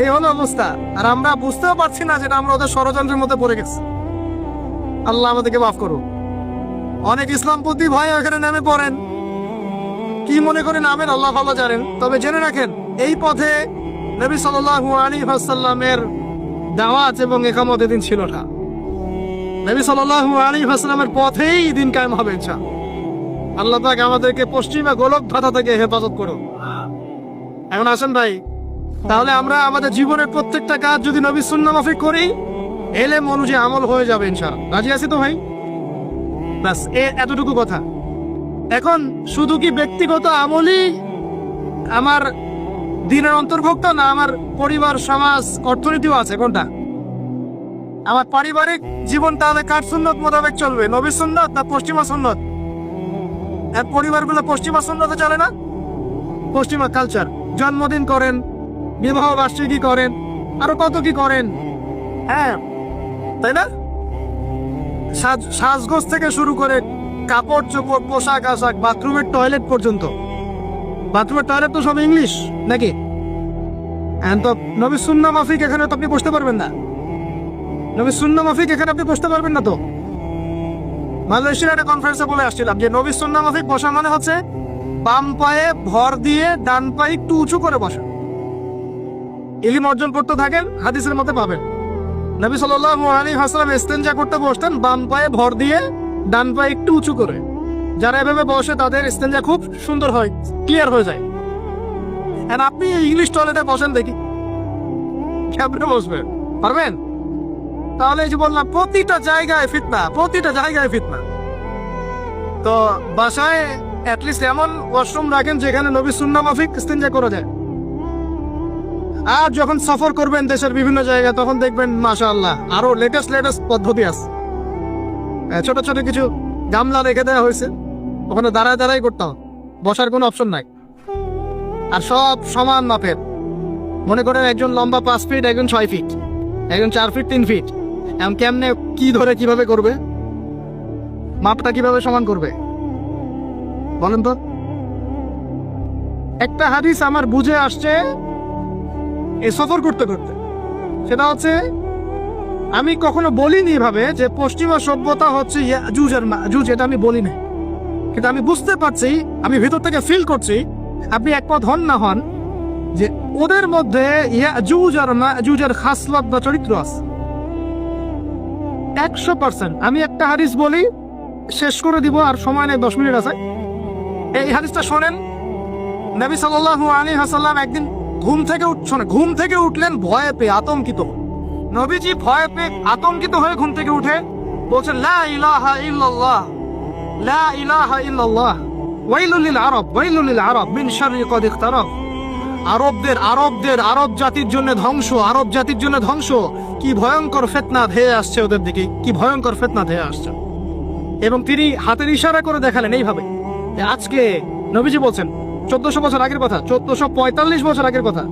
এই হলো অবস্থা। আর আমরা বুঝতেও পারছি না যেটা আমরা ওদের ষড়যন্ত্রের মধ্যে পড়ে গেছি। আল্লাহ আমাদেরকে মাফ করুন। অনেক ইসলামপন্থী ভাই এখানে নেমে পড়েন, কি মনে করে নামেন আল্লাহ ভালো জানেন। তবে জেনে রাখেন এই পথে নবী সাল্লাল্লাহু আলাইহি ওয়াসাল্লামের দাওয়াত এবং ইকামত এদিন ছিল না। নবী সাল্লাল্লাহু আলাইহি ওয়াসাল্লামের পথেই দিন কায়েম হবে ইনশাআল্লাহ। আল্লাহ পাক আমাদেরকে পশ্চিমা গোলক ধাঁধা থেকে হেফাজত করুন। এখন আসেন ভাই, তাহলে আমরা আমাদের জীবনের প্রত্যেকটা কাজ যদি নবী সুন্নাহ মাফিক করি, এলেম অনুযায়ী আমল হয়ে যাবে ইনশাআল্লাহ। রাজি আছি তো ভাই? ব্যাস এতটুকু কথা। এখন শুধু কি ব্যক্তিগত আমলই আমার দিনের অন্তর্ভুক্ত, না আমার পরিবার, সমাজ, অর্থনীতিও আছে? কোনটা? আমার পারিবারিক জীবন তাহলে কার সুন্নত মোতাবেক চলবে, নবী সুন্নত না পশ্চিমা সুন্নত? আর পরিবারগুলো পশ্চিমা সুন্নতে চলে না, পশ্চিমা কালচার। জন্মদিন করেন, বিবাহ বার্ষিকী করেন, আরো কত কি করেন, হ্যাঁ তাই না? সাজগোজ থেকে শুরু করে কাপড় চোপড়, পোশাক আশাক, বাথরুমের টয়লেট পর্যন্ত। বাথরুমের টয়লেট তো সব ইংলিশ নাকি? তো নবী সুন্নাহ মাফিক এখানে তো আপনি বসতে পারবেন না। নবী সুন্নাহ মাফিক এখানে আপনি বসতে পারবেন না। তো মালয়েশিয়ার একটা কনফারেন্সে বলে আসছিলাম যে নবী সুন্নাহ মাফিক বসা মানে হচ্ছে বাম পায়ে ভর দিয়ে ডান পায়ে একটু উঁচু করে বসা। ইলম অর্জন করতে থাকেন, হাদিসের মধ্যে পাবেন নবী সাল্লাল্লাহু আলাইহি ওয়াসাল্লাম ইস্তেনজা করতে বসতেন বাম পায়ে ভর দিয়ে ডান পায়ে একটু উঁচু করে। যারা এভাবে বসে তাদের ইস্তেনজা খুব সুন্দর হয়, ক্লিয়ার হয়ে যায়। আর আপনি ইংলিশ টয়লেটে বসেন দেখি, কেমনে বসবেন? পারবেন? তাহলে এই যে বললাম প্রতিটা জায়গায় ফিতনা। তো বাসায় অ্যাটলিস্ট এমন ওয়াশরুম রাখেন যেখানে নবী সুন্নাহ মাফিক ইস্তেনজা করা যায়। আর যখন সফর করবেন দেশের বিভিন্ন জায়গায়, তখন দেখবেন মাশাআল্লাহ আরো লেটেস্ট পদ্ধতি আছে। ছোট ছোট কিছু গামলা রেখে দেওয়া হয়েছে, ওখানে দাঁড়ায় করতে হবে, বসার কোনো অপশন নাই। আর সব সমান মাপের। মনে করেন একজন লম্বা 5 ফিট, একজন 6 ফিট, একজন 4 ফিট 3 ফিট। এমন কেমনে কি ধরে কিভাবে করবে, মাপটা কিভাবে সমান করবে বলেন তো? একটা হাদিস আমার বুঝে আসছে এই সফর করতে করতে, সেটা হচ্ছে আমি কখনো বলিনি এভাবে যে পশ্চিমা সভ্যতা হচ্ছে ইয়াজুজ আর মাজুজ, এটা আমি বলি না। কিন্তু আমি বুঝতে পারছি, আমি ভিতর থেকে ফিল করছি, আপনি একমত হন না হন, যে ওদের মধ্যে ইয়াজুজ আর মাজুজের খাসলত বা চরিত্র আছে 100%। আমি একটা হাদিস বলি, শেষ করে দিব, আর সময় নেই, 10 মিনিট আছে। এই হাদিসটা শোনেন। নবী সাল্লাল্লাহু আলাইহি ওয়াসাল্লাম একদিন ঘুম থেকে উঠলেন ভয়ে পেয়ে, আতঙ্কিত। নবীজি ভয়ে পেয়ে আতঙ্কিত হয়ে ঘুম থেকে উঠে বলছেন, লা ইলাহা ইল্লাল্লাহ, লা ইলাহা ইল্লাল্লাহ, ওয়াইলুল লিল আরব মিন শাররি ক্বাদ ইখতারাব। আরব জাতির জন্য ধ্বংস, কি ভয়ঙ্কর ফিতনা ধেয়ে আসছে ওদের দিকে, কি ভয়ঙ্কর ফিতনা ধেয়ে আসছে। এবং তিনি হাতের ইশারা করে দেখালেন এইভাবে, আজকে নবীজি বলছেন 1400 বছর আগের কথা, 1445 বছর আগের কথা,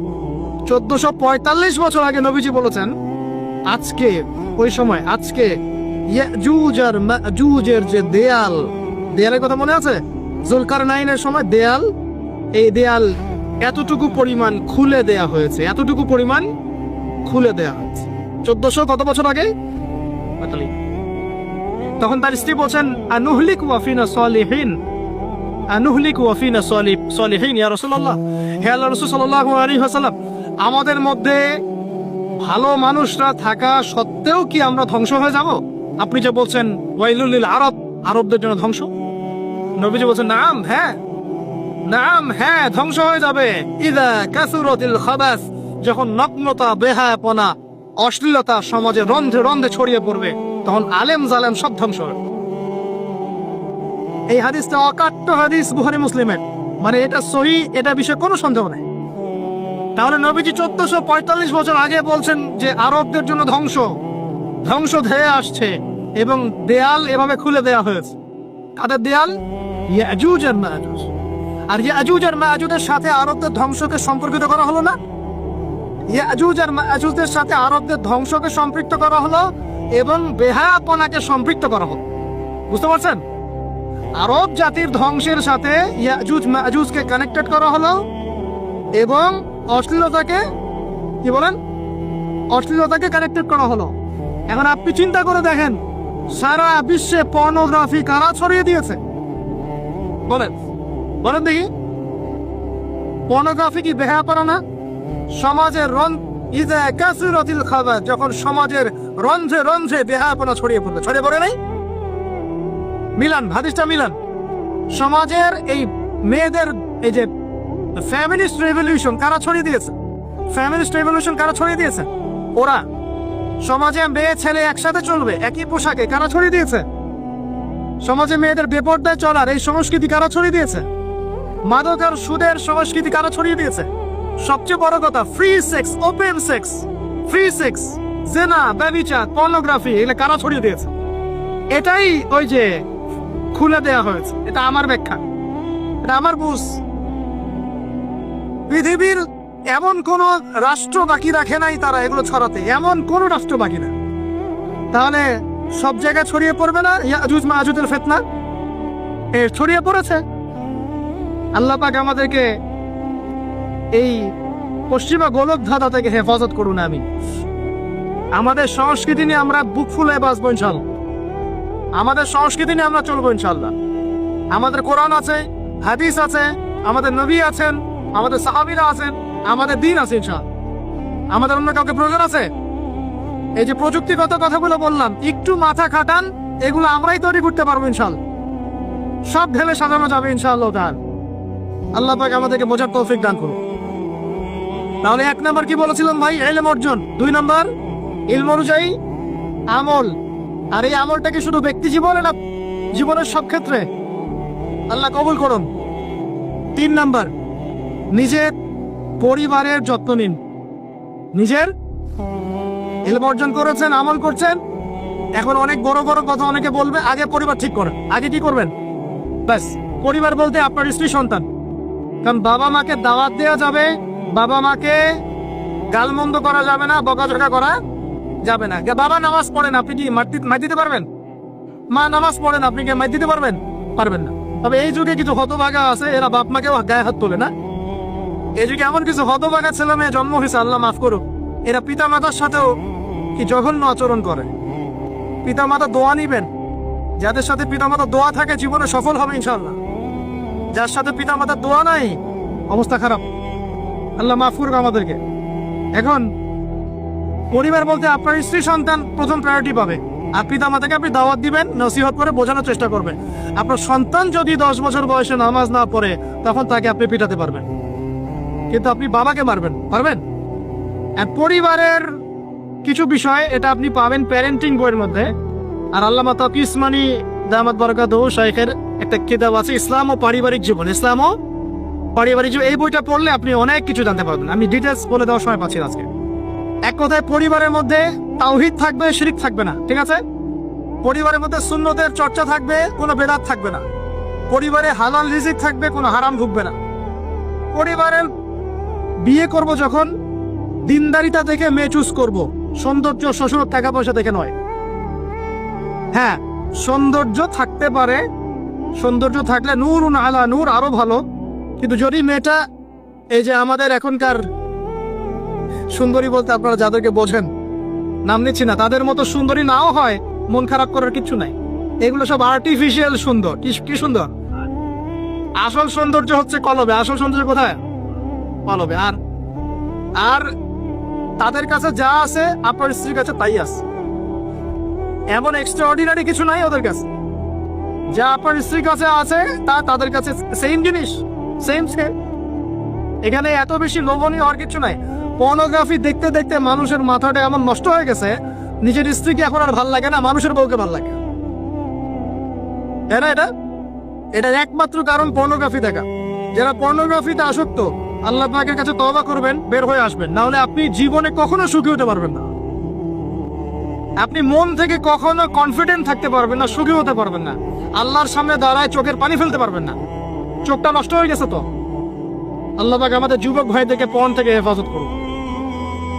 1445 বছর আগে নবীজি বলেছেন, আজকে ওই সময় আজকে ইয়াজুজ আর মাজুজের যে দেয়ালের কথা মনে আছে? জুলকারনাইনের সময় এই দেয়াল এতটুকু পরিমাণ খুলে দেয়া হয়েছে, 1400 কত বছর আগে? তখন তার স্ত্রী বলছেন, আনুহলিক ওয়াফিনা সলিহিন ইয়া রাসূলুল্লাহ, হে আল্লাহর রাসূল সাল্লাল্লাহু আলাইহি ওয়াসাল্লাম, আমাদের মধ্যে ভালো মানুষরা থাকা সত্ত্বেও কি আমরা ধ্বংস হয়ে যাব? আপনি যে বলছেন ওয়াইলুল লিল আরব, আরবদের জন্য ধ্বংস। নবীজি বলছেন, নাম হ্যাঁ ধ্বংস হয়ে যাবে। ইযা কাসুরাতিল খাবাস, যখন নগ্নতা, বেহায়াপনা, অশ্লীলতা সমাজে রন্ধে ছড়িয়ে পড়বে, তখন আলেম জালেম সব ধ্বংস হবে। এই হাদিসটা অকাট্য হাদিস বুখারী মুসলিমের, মানে এটা সহিহ, এটা বিষয়ে কোনো সন্দেহ নেই। তাহলে নবীজি 1445 বছর আগে বলছেন যে আরবদের জন্য ধ্বংস ধেয়ে আসছে, এবং দেয়াল এভাবে খুলে দেয়া হয়েছে। কাদের দেয়াল? ইয়াজুজ আর মাজুজ। আর ইয়াজুজ আর মাজুজের সাথে আরবদের ধ্বংসকে সম্পর্কিত করা হলো না? ইয়াজুজ আর মাজুজের সাথে আরবদের ধ্বংসকে সম্পৃক্ত করা হলো এবং বেহায়াপনাকে সম্পৃক্ত করা হলো। বুঝতে পারছেন? আরব জাতির ধ্বংসের সাথে ইয়াজুজ মাজুজকে কানেক্টেড করা হলো এবং অশ্লীলতাকে কানেক্টেড করা হলো। এখন আপনি চিন্তা করে দেখেন, সারা বিশ্বে পর্নোগ্রাফি কারা ছড়িয়ে দিয়েছে? বলেন দেখি, পর্নোগ্রাফি কি বেহায়াপনা না? সমাজের ইযা কাসুরাতিল খাবাস, যখন সমাজের রন্ধে বেহায়াপনা ছড়িয়ে পড়ে নাই? হাদিসটা মিলান। সমাজের এই মেয়েদের এই যে ফ্যামিলিস্ট রেভলিউশন কারা ছড়িয়ে দিয়েছে? ওরা। সমাজে মেয়ে ছেলে একসাথে চলবে একই পোশাকে, কারা ছড়িয়ে দিয়েছে? সমাজে মেয়েদের বেপরদায় চলার এই সংস্কৃতি কারা ছড়িয়ে দিয়েছে? মাদক আর সুদের সংস্কৃতি কারা ছড়িয়ে দিয়েছে? সবচেয়ে বড় কথা, ফ্রি সেক্স, ওপেন সেক্স, জেনা, ব্যভিচার, পর্নোগ্রাফি, এগুলো কারা ছড়িয়ে দিয়েছে? এটাই ওই যে খুলে দেয়া হয়েছে। এটা আমার ব্যাখ্যা, এটা আমার বুঝ। পৃথিবীর এমন কোন রাষ্ট্র বাকি রাখে নাই তারা এগুলো ছড়াতে, এমন কোন রাষ্ট্র বাকি না। তাহলে সব জায়গায় ছড়িয়ে পড়বে না ইয়াজুজ মাজুজের ফিতনা? ছড়িয়ে পড়েছে। আল্লাহ পাক আমাদেরকে এই পশ্চিমা গোলক ধাঁধা থেকে হেফাজত করুন। আমি আমাদের সংস্কৃতি নিয়ে আমরা বুক ফুলে বাঁচবো ইনশাল্লাহ, আমাদের সংস্কৃতি নিয়ে আমরা চলবো ইনশাল্লাহ। আমাদের কোরআন আছে, হাদিস আছে, আমাদের নবী আছেন, আমাদের সাহাবীরা আছেন, আমাদের দিন আছে ইনশাল্লাহ। আমাদের অন্য কাউকে প্রয়োজন আছে? এই যে প্রযুক্তিগত কথাগুলো বললাম, একটু মাথা খাটান, এগুলো আমরাই তৈরি করতে পারবো ইনশাল্লাহ। সব ঢেলে সাজানো যাবে ইনশাআল্লাহ। আল্লাহ পাক আমাদেরকে বোঝার তৌফিক দান করুন। তাহলে 1 নাম্বার কি বলেছিলাম ভাই? ইলম অর্জন। 2 নাম্বার ইলম অনুযায়ী আমল। আর এই আমলটা কি শুধু ব্যক্তি জীবনে না, জীবনের সব ক্ষেত্রে? আল্লাহ কবুল করুন। 3 নাম্বার, নিজের পরিবারের যত্ন নিন। নিজের ইলম অর্জন করেছেন, আমল করছেন, এখন অনেক বড় বড় কথা অনেকে বলবে, আগে পরিবার ঠিক করেন। আগে কি করবেন? ব্যাস, পরিবার বলতে আপনার স্ত্রী সন্তান। কারণ বাবা মাকে দাওয়াত দেওয়া যাবে, বাবা মাকে গালমন্দ করা যাবে না, বকাঝকা করা যাবে না। বাবা নামাজ পড়েন, আপনি কি মার দিতে পারবেন? মা নামাজ পড়েন, আপনি কি মার দিতে পারবেন? পারবেন না। তবে এই যুগে কিছু হতভাগা আছে, এরা বাপ মাকেও গায়ে হাত তোলে না। এই যুগে এমন কিছু হতভাগা ছেলে মেয়ে জন্ম হয়েছে, আল্লাহ মাফ করুক, এরা পিতা মাতার সাথেও কি জঘন্য আচরণ করে। পিতা মাতা দোয়া নিবেন, যাদের সাথে পিতা মাতা দোয়া থাকে জীবনে সফল হবে ইনশাআল্লাহ। যার সাথে পিতা মাতার দোয়া নাই, অবস্থা খারাপ। আল্লাহ মাফ করুক আমাদেরকে। এখন পরিবার বলতে আপনার স্ত্রী সন্তান প্রথম প্রায়োরিটি পাবে, আর পিতা মাতাকে আপনি দাওয়াত দিবেন, নসিহত করে বোঝানোর চেষ্টা করবেন। আপনার সন্তান যদি 10 বছর বয়সে নামাজ না পড়ে, তখন তাকে আপনি পিটাতে পারবেন। কিন্তু আপনি বাবাকে মারবেন, পারবেন? আর পরিবারের কিছু বিষয় এটা আপনি পাবেন প্যারেন্টিং বইয়ের মধ্যে। আর আল্লামা তাকি উসমানী দামাত বরকাতুহু শাইখের একটা কিতাব আছে ইসলাম ও পারিবারিক জীবন, ইসলাম ও পারিবারিক জীবন। এই বইটা পড়লে আপনি অনেক কিছু জানতে পারবেন। আমি ডিটেলস বলে দেওয়ার সময় পাচ্ছি না আজকে। এক কথায় পরিবারের মধ্যে তাওহীদ থাকবে, শিরক থাকবে না, ঠিক আছে? পরিবারের মধ্যে সুন্নতের চর্চা থাকবে, কোনো বেদাত থাকবে না। পরিবারে হালাল রিজিক থাকবে, কোনো হারাম ঢুকবে না। পরিবারের বিয়ে করব যখন দিনদারিতা দেখে মেয়ে চুজ করব, সৌন্দর্য শ্বশুর টাকা পয়সা দেখে নয়। হ্যাঁ, সৌন্দর্য থাকতে পারে, সৌন্দর্য থাকলে নূর আলা নূর আরো ভালো। কিন্তু যদি মেয়েটা এই যে আমাদের এখনকার সুন্দরী বলতে আপনারা যাদেরকে বোঝেন, নাম নিচ্ছি না, তাদের মতো সুন্দরী নাও হয়, মন খারাপ করার কিছু নাই। এগুলো সব আর্টিফিশিয়াল সুন্দর। কি সুন্দর? আসল সৌন্দর্য হচ্ছে কলবে। আসল সৌন্দর্য কোথায়? কলবে। আর তাদের কাছে যা আছে আপনার স্ত্রীর কাছে তাই আছে। এমন এক্সট্রা অর্ডিনারি কিছু নাই ওদের কাছে। যা আপনার স্ত্রীর কাছে আছে তা তাদের কাছে সেম জিনিস, সেম। এখানে এত বেশি লোভনীয় হওয়ার কিছু নাই। পর্নোগ্রাফি দেখতে দেখতে মানুষের মাথাটা এমন নষ্ট হয়ে গেছে, নিজের স্ত্রীকে এখন আর ভাল লাগে না, মানুষের বউকে ভাল লাগে। তাই না? এটার একমাত্র কারণ পর্নোগ্রাফি দেখা। যারা পর্নোগ্রাফিতে আসক্ত, আল্লাহ পাকের কাছে তওবা করবেন, বের হয়ে আসবেন, না হলে আপনি জীবনে কখনো সুখী হতে পারবেন না। আপনি মন থেকে কখনো কনফিডেন্ট থাকতে পারবেন না, সুখী হতে পারবেন না। আল্লাহর সামনে দাঁড়ায় চোখের পানি ফেলতে পারবেন না। চোখটা নষ্ট হয়ে গেছে তো। আল্লাহ পাক আমাদের যুবক ভাইদেরকে পর্ন থেকে হেফাজত করুন।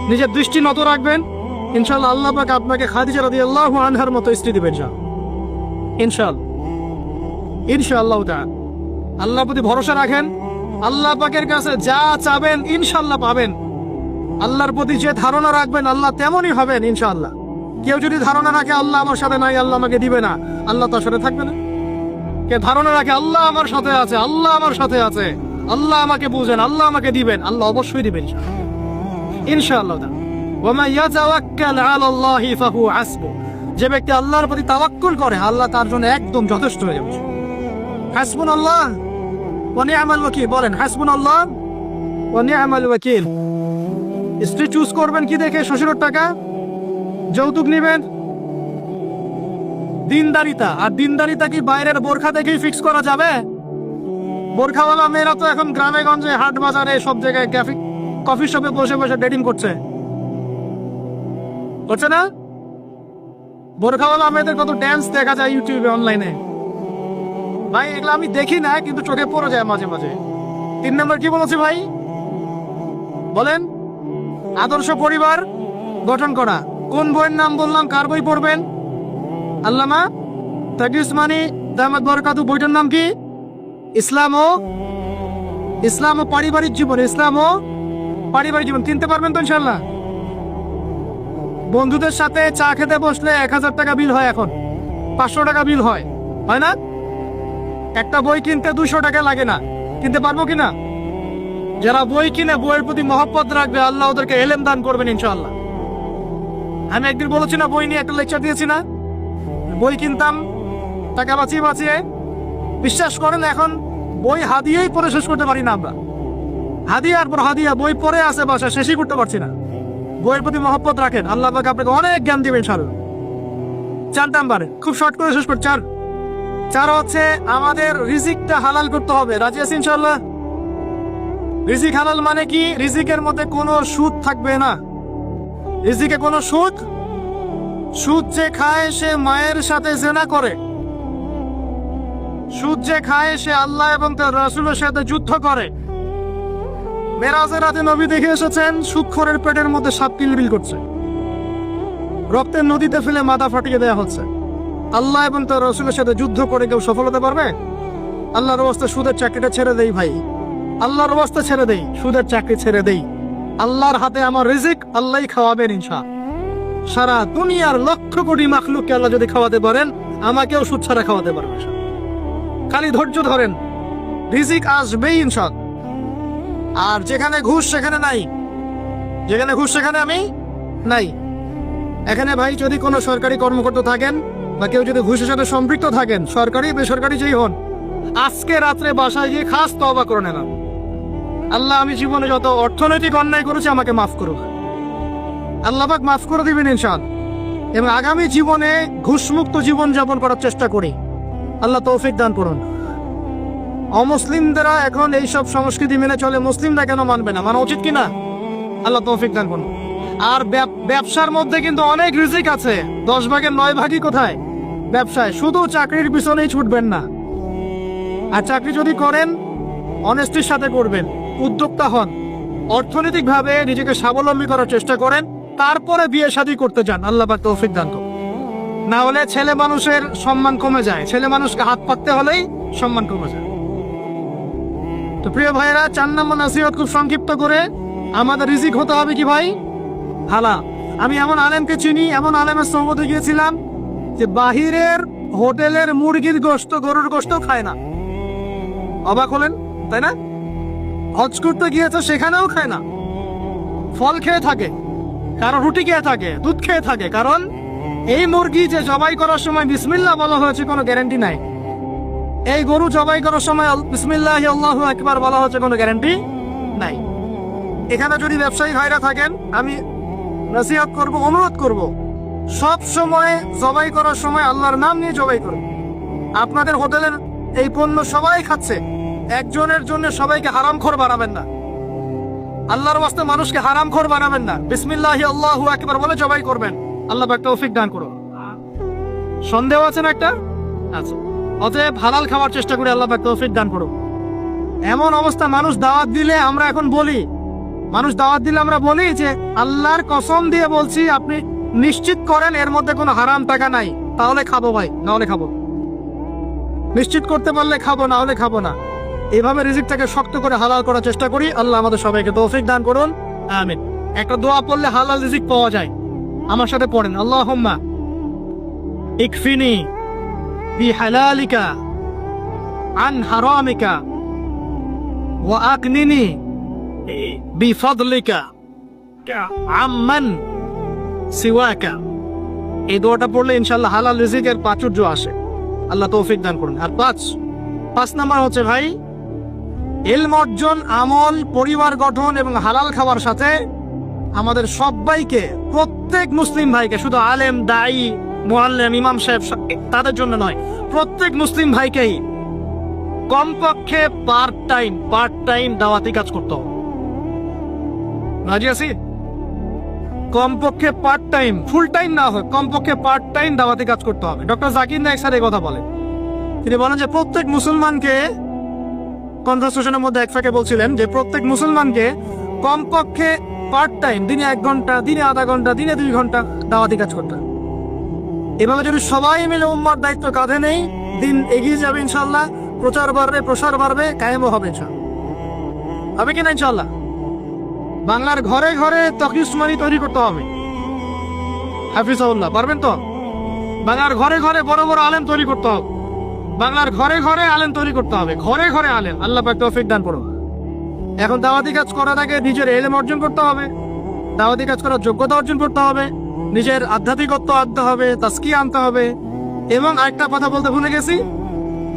নিজের দৃষ্টি নত রাখবেন, ইনশাআল্লাহ আল্লাহ পাক আপনাকে খাদিজা রাদিয়াল্লাহু আনহার মতো স্ত্রী দিবেন ইনশাআল্লাহ। ইনশাআল্লাহ তাআলা আল্লাহর প্রতি ভরসা রাখেন। আল্লাহ পাকের কাছে যা চাবেন ইনশাআল্লাহ পাবেন। আল্লাহর প্রতি যে ধারণা রাখবেন আল্লাহ তেমনই হবেন ইনশাআল্লাহ। কেউ যদি ধারণা রাখে আল্লাহ আমার সাথে নাই, আল্লাহ আমাকে দিবে না, আল্লাহ তার সাথে থাকবে না। কে ধারণা রাখে আল্লাহ আমার সাথে আছে, আল্লাহ আমার সাথে আছে, আল্লাহ আমাকে বুঝেন, আল্লাহ আমাকে দিবেন, আল্লাহ অবশ্যই দিবেন ইনশাআল্লাহ। ওয়া মান ইয়াতাওয়াক্কাল আলাল্লাহি ফাহুয়া হাসবুহ। যে ব্যক্তি আল্লাহর প্রতি তাওয়াক্কুল করে আল্লাহ তার জন্য একদম যথেষ্ট হয়ে যাবে। হাসবুনাল্লাহ ওয়া নি'মাল ওয়াকিল। বলেন হাসবুনাল্লাহ ওয়া নি'মাল ওয়াকিল। স্ত্রী চুজ করবেন কি দেখে? শ্বশুরের টাকা, যৌতুক নেবেন, দিনদারিতা। আর দিনদারিতা কি বাইরের বোরখা দেখেই ফিক্স করা যাবে? বোরখাওয়ালা মেয়েরা তো এখন গ্রামে গঞ্জে, হাট বাজারে, সব জায়গায় কফি শপে বসে বসে ডেটিং করছে না? বোরখাওয়ালা মেয়েদের কত ড্যান্স দেখা যায় ইউটিউবে, অনলাইনে। ভাই এগুলো আমি দেখি না, কিন্তু চোখে পড়ে যায় মাঝে মাঝে। 3 নম্বর কি বলেছি ভাই বলেন? আদর্শ পরিবার গঠন করা। কোন বইয়ের নাম বললাম? কার বই পড়বেন? আল্লামা তাকি উসমানী দামাত বরকাতুহু। বইটার নাম কি? ইসলাম ও পারিবারিক জীবন। ইসলাম ও পারিবারিক জীবন। কিনতে পারবেন তো ইনশাআল্লাহ? বন্ধুদের সাথে চা খেতে বসলে 1000 টাকা বিল হয়, এখন 500 টাকা বিল হয় না? একটা বই কিনতে 200 টাকা লাগে না। কিনতে পারবো কিনা? যারা বই কিনে বইয়ের প্রতি মহব্বত রাখবে আল্লাহ ওদেরকে এলেম দান করবেন ইনশাআল্লাহ। আমি একদিন বলেছি না, বই নিয়ে একটা লেকচার দিয়েছি না? বই কিনতাম টাকা বাঁচিয়ে। বিশ্বাস করেন এখন বই হাদিয়াই পড়ে শেষ করতে পারি না আমরা। হাদিয়ার পর হাদিয়া বই পড়ে আছে বাসা, শেষই করতে পারছি না। বইয়ের প্রতি মহব্বত রাখেন, আল্লাহ পাক আপনাকে অনেক জ্ঞান দিবেন ইনশাআল্লাহ। 4 নাম্বারে খুব শর্ট করে শেষ করছি। 4 হচ্ছে আমাদের রিজিকটা হালাল করতে হবে। রাজি আছি ইনশাআল্লাহ? রিজিক হালাল মানে কি? রিজিকের মধ্যে কোনো সুদ থাকবে না। রিজিকে কোনো সুদ যে খায় সে মায়ের সাথে জিনা করে। সুদ যে খায় সে আল্লাহ এবং তার রাসূলের সাথে যুদ্ধ করে। মেরাজের রাতে নবী দেখে এসেছেন সুদখোরের পেটের মধ্যে সাপ কিলবিল করছে, রক্তের নদীতে ফেলে মাথা ফাটিয়ে দেয়া হচ্ছে। আল্লাহ এবং তার রাসূলের সাথে যুদ্ধ করে কেউ সফল হতে পারবে? আল্লাহর রাস্তায় সুদের চাকরিটা ছেড়ে দেই ভাই, আল্লাহর রাস্তায় ছেড়ে দেই, সুদের চাকরি ছেড়ে দেই। আল্লাহর হাতে আমার রিজিক, আল্লাহই খাওয়াবেন ইনশাআল্লাহ। সারা দুনিয়ার লক্ষ কোটি মাখলুককে আল্লাহ যদি খাওয়াতে পারেন, আমাকেও সুদ ছাড়া খাওয়াতে পারবেন। খালি ধৈর্য ধরেন, রিজিক আসবেই ইনশাআল্লাহ। আর যেখানে ঘুষ সেখানে নাই, যেখানে ঘুষ সেখানে আমি নাই। এখানে ভাই যদি কোনো সরকারি কর্মকর্তা থাকেন বা কেউ যদি ঘুষের সাথে সম্পৃক্ত থাকেন, সরকারি বেসরকারি যেই হন, আজকে রাত্রে বাসায় গিয়ে খাস তওবা করে নেন। আল্লাহ আমি জীবনে যত অর্থনৈতিক অন্যায় করেছি আমাকে মাফ করুক, আল্লাহ পাক মাফ করে দিবেন ইনশাআল্লাহ। এবং আগামী জীবনে ঘুষমুক্ত জীবন যাপন করার চেষ্টা করি, আল্লাহ তৌফিক দান করুন। অমুসলিমরা এখন এইসব সংস্কৃতি মেনে চলে, মুসলিমরা কেন মানবে না? মানা উচিত কিনা? আল্লাহ তৌফিক দান করুন। আর ব্যবসার মধ্যে কিন্তু অনেক রিজিক আছে, 10 ভাগের 9 ভাগই কোথায়? ব্যবসায়। শুধু চাকরির পিছনেই ছুটবেন না। আর চাকরি যদি করেন অনেস্টির সাথে করবেন, উদ্যোক্তা হন, অর্থনৈতিকভাবে নিজেকে স্বাবলম্বী করার চেষ্টা করেন, তারপরে বিয়ে শাদী করতে যান। আল্লাহ পাক তৌফিক দান করুন। না হলে ছেলে মানুষের সম্মান কমে যায়, ছেলে মানুষকে হাত পাততে হলেই সম্মান কমে যায়। তো প্রিয় ভাইয়েরা, 4 নম্বর নসিহত খুব সংক্ষিপ্ত করে, আমাদের রিজিক হতে হবে কি ভাই? হালাল। আমি এমন আলেমকে চিনি, এমন আলেমের সহমতে গিয়েছিলাম যে বাহিরের হোটেলের মুরগির গোশত, গরুর গোশত খায় না। অবাক হলেন তাই না? হজ করতে গিয়েছে, সেখানেও খায় না, ফল খেয়ে থাকে, কারণ রুটি খেয়ে থাকে, দুধ খেয়ে থাকে। কারণ এই মুরগি যে জবাই করার সময় বিসমিল্লাহ বলা হয়েছে কোনো গ্যারান্টি নাই। এই গরু জবাই করার সময় বিসমিল্লাহি আল্লাহু আকবার বলা হচ্ছে কোনো গ্যারান্টি নাই। এখানে যদি ব্যবসায়ী ভাইরা থাকেন, আমি নসিহত করব, অনুরোধ করব, সব সময় জবাই করার সময় আল্লাহর নাম নিয়ে জবাই করুন। আপনাদের হোটেলের এই পণ্য সবাই খাচ্ছে, একজনের জন্য সবাইকে হারামখোর বানাবেন না। আল্লাহর ওয়াস্তে মানুষকে হারামখোর বানাবেন না। বিসমিল্লাহি আল্লাহু আকবার বলে জবাই করবেন। আল্লাহ পাক তৌফিক দান করুন। সন্দেহ আছে না একটা? আচ্ছা, অতএব হালাল খাওয়ার চেষ্টা করে আল্লাহ পাক তৌফিক দান করুন। এমন অবস্থা, মানুষ দাওয়াত দিলে আমরা এখন বলি, আমরা বলি যে আল্লাহর কসম দিয়ে বলছি আপনি নিশ্চিত করেন এর মধ্যে কোনো হারাম টাকা নাই, তাহলে খাবো ভাই, না হলে খাবো। নিশ্চিত করতে পারলে খাবো, না হলে খাবো না। এভাবে রিজিকটাকে শক্ত করে হালাল করার চেষ্টা করি। আল্লাহ আমাদের সবাইকে তৌফিক দান করুন, আমিন। একটা দোয়া পড়লে হালাল রিজিক পাওয়া যায়, আমার সাথে পড়েন। আল্লাহুম্মা ইকফিনি বিহালালিকা আন হারামিকা ওয়া আকনিনি বিফাদলিকা আম্মান সিওয়াকা। এই দোয়াটা পড়লে ইনশাআল্লাহ হালাল রিজিকের প্রাচুর্য আসে। আল্লাহ তৌফিক দান করুন। আর 5 নাম্বার হচ্ছে ভাই, ইলম অর্জন, আমল, পরিবার গঠন এবং হালাল খাওয়ার সাথে আমাদের সবাইকে, প্রত্যেক মুসলিম ভাইকে, শুধু আলেম, দায়ী, মুআল্লিম, ইমাম সাহেব তাদের জন্য নয়, প্রত্যেক মুসলিম ভাইকেই কমপক্ষে পার্ট টাইম দাওয়াতি কাজ করতে হবে। রাজি আছি? কমপক্ষে পার্ট টাইম, ফুল টাইম না হয়, কমপক্ষে পার্ট টাইম দাওয়াতি কাজ করতে হবে। ডক্টর জাকির নায়েক স্যার এই কথা বলেন। তিনি বলেন যে প্রত্যেক মুসলমানকে, কনভারসেশনের মধ্যে এক ফাঁকে বলছিলেন যে প্রত্যেক মুসলমানকে কমপক্ষে পার্ট টাইম, দিনে 1 ঘন্টা, দিনে আধা ঘন্টা, দিনে 2 ঘন্টা দাওয়াতি কাজ করতে হবে। এভাবে যদি সবাই মিলে উম্মার দায়িত্ব কাঁধে নেই, দিন এগিয়ে যাবে ইনশাআল্লাহ, প্রচার বাড়বে, প্রসার বাড়বে, কায়েমও হবে ইনশাআল্লাহ। হবে কিনা ইনশাআল্লাহ? বাংলার ঘরে ঘরে তকিস মানি তৈরি করতে হবে। হাফিজাহুল্লাহ, পারবেন তো? বাংলার ঘরে ঘরে বড় বড় আলেম তৈরি করতে হবে। বাংলার ঘরে ঘরে আলেম তৈরি করতে হবে, ঘরে ঘরে আলেম। আল্লাহ পাক তৌফিক দান করুন। এখন দাওয়াতি কাজ করার আগে নিজের ইলম অর্জন করতে হবে, দাওয়াতি কাজ করার যোগ্যতা অর্জন করতে হবে, নিজের আধ্যাত্মিকত্ব আনতে হবে, তাজকিয়া আনতে হবে। এবং আরেকটা কথা বলতে ভুলে গেছি,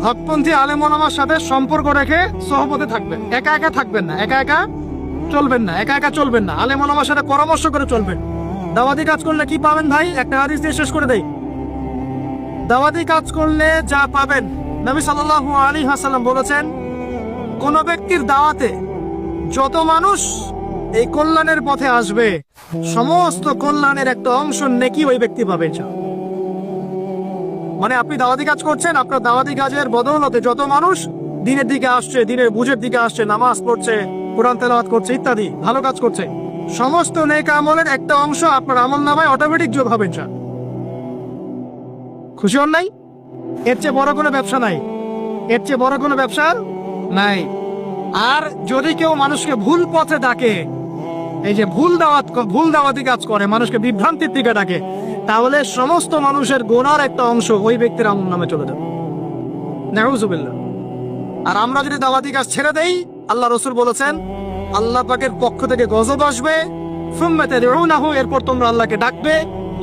হকপন্থী আলেম ওলামার সাথে সম্পর্ক রেখে সহবতে থাকবেন। একা একা থাকবেন না, একা একা চলবেন না, আলেম ওলামার সাথে পরামর্শ করে চলবেন। দাওয়াতি কাজ করলে কি পাবেন ভাই? একটা হাদিস দিয়ে শেষ করে দেই। দাওয়াতি কাজ করলে যা পাবেন, নবী সাল্লাল্লাহু আলাইহি ওয়াসাল্লাম বলেছেন, কোন ব্যক্তির দাওয়াতে যত মানুষ এই কল্যাণের পথে আসবে, সমস্ত কল্যাণের একটা অংশ নেকি ওই ব্যক্তি পাবে। মানে আপনি দাওয়াতি কাজ করছেন, আপনার দাওয়াতি কাজের বদৌলতে যত মানুষ দিনের দিকে আসছে, দিনের বুঝের দিকে আসছে, নামাজ পড়ছে, কোরআন তেলাওয়াত করছে, ইত্যাদি ভালো কাজ করছে, সমস্ত নেক আমলের একটা অংশ আপনার আমলনামায় অটোমেটিক যোগ হবে। খুশি হন নাই? এর চেয়ে বড় কোনো ব্যবসা নাই, এর চেয়ে বড় কোনো ব্যবসা নাই। আর যদি কেউ মানুষকে ভুল পথে ডাকে, এই যে ভুল দাওয়াতি কাজ করে, মানুষকে বিভ্রান্তির দিকে ডাকে, তাহলে সমস্ত মানুষের গুনার একটা অংশ ওই ব্যক্তির আমল নামে চলে যাবে। নাউযুবিল্লাহ। আর আমরা যদি দাওয়াতি কাজ ছেড়ে দেই, আল্লাহ রাসূল বলেছেন আল্লাহ পাকের পক্ষ থেকে গজব আসবে, সুম্মা তাদউনাহু, এরপর তোমরা আল্লাহকে ডাকবে,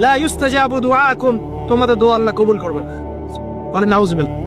লা ইউস্তাজাবু দুআকুম, তোমাদের দোয়া আল্লাহ কবুল করবে। বলেন নাউযুবিল্লাহ।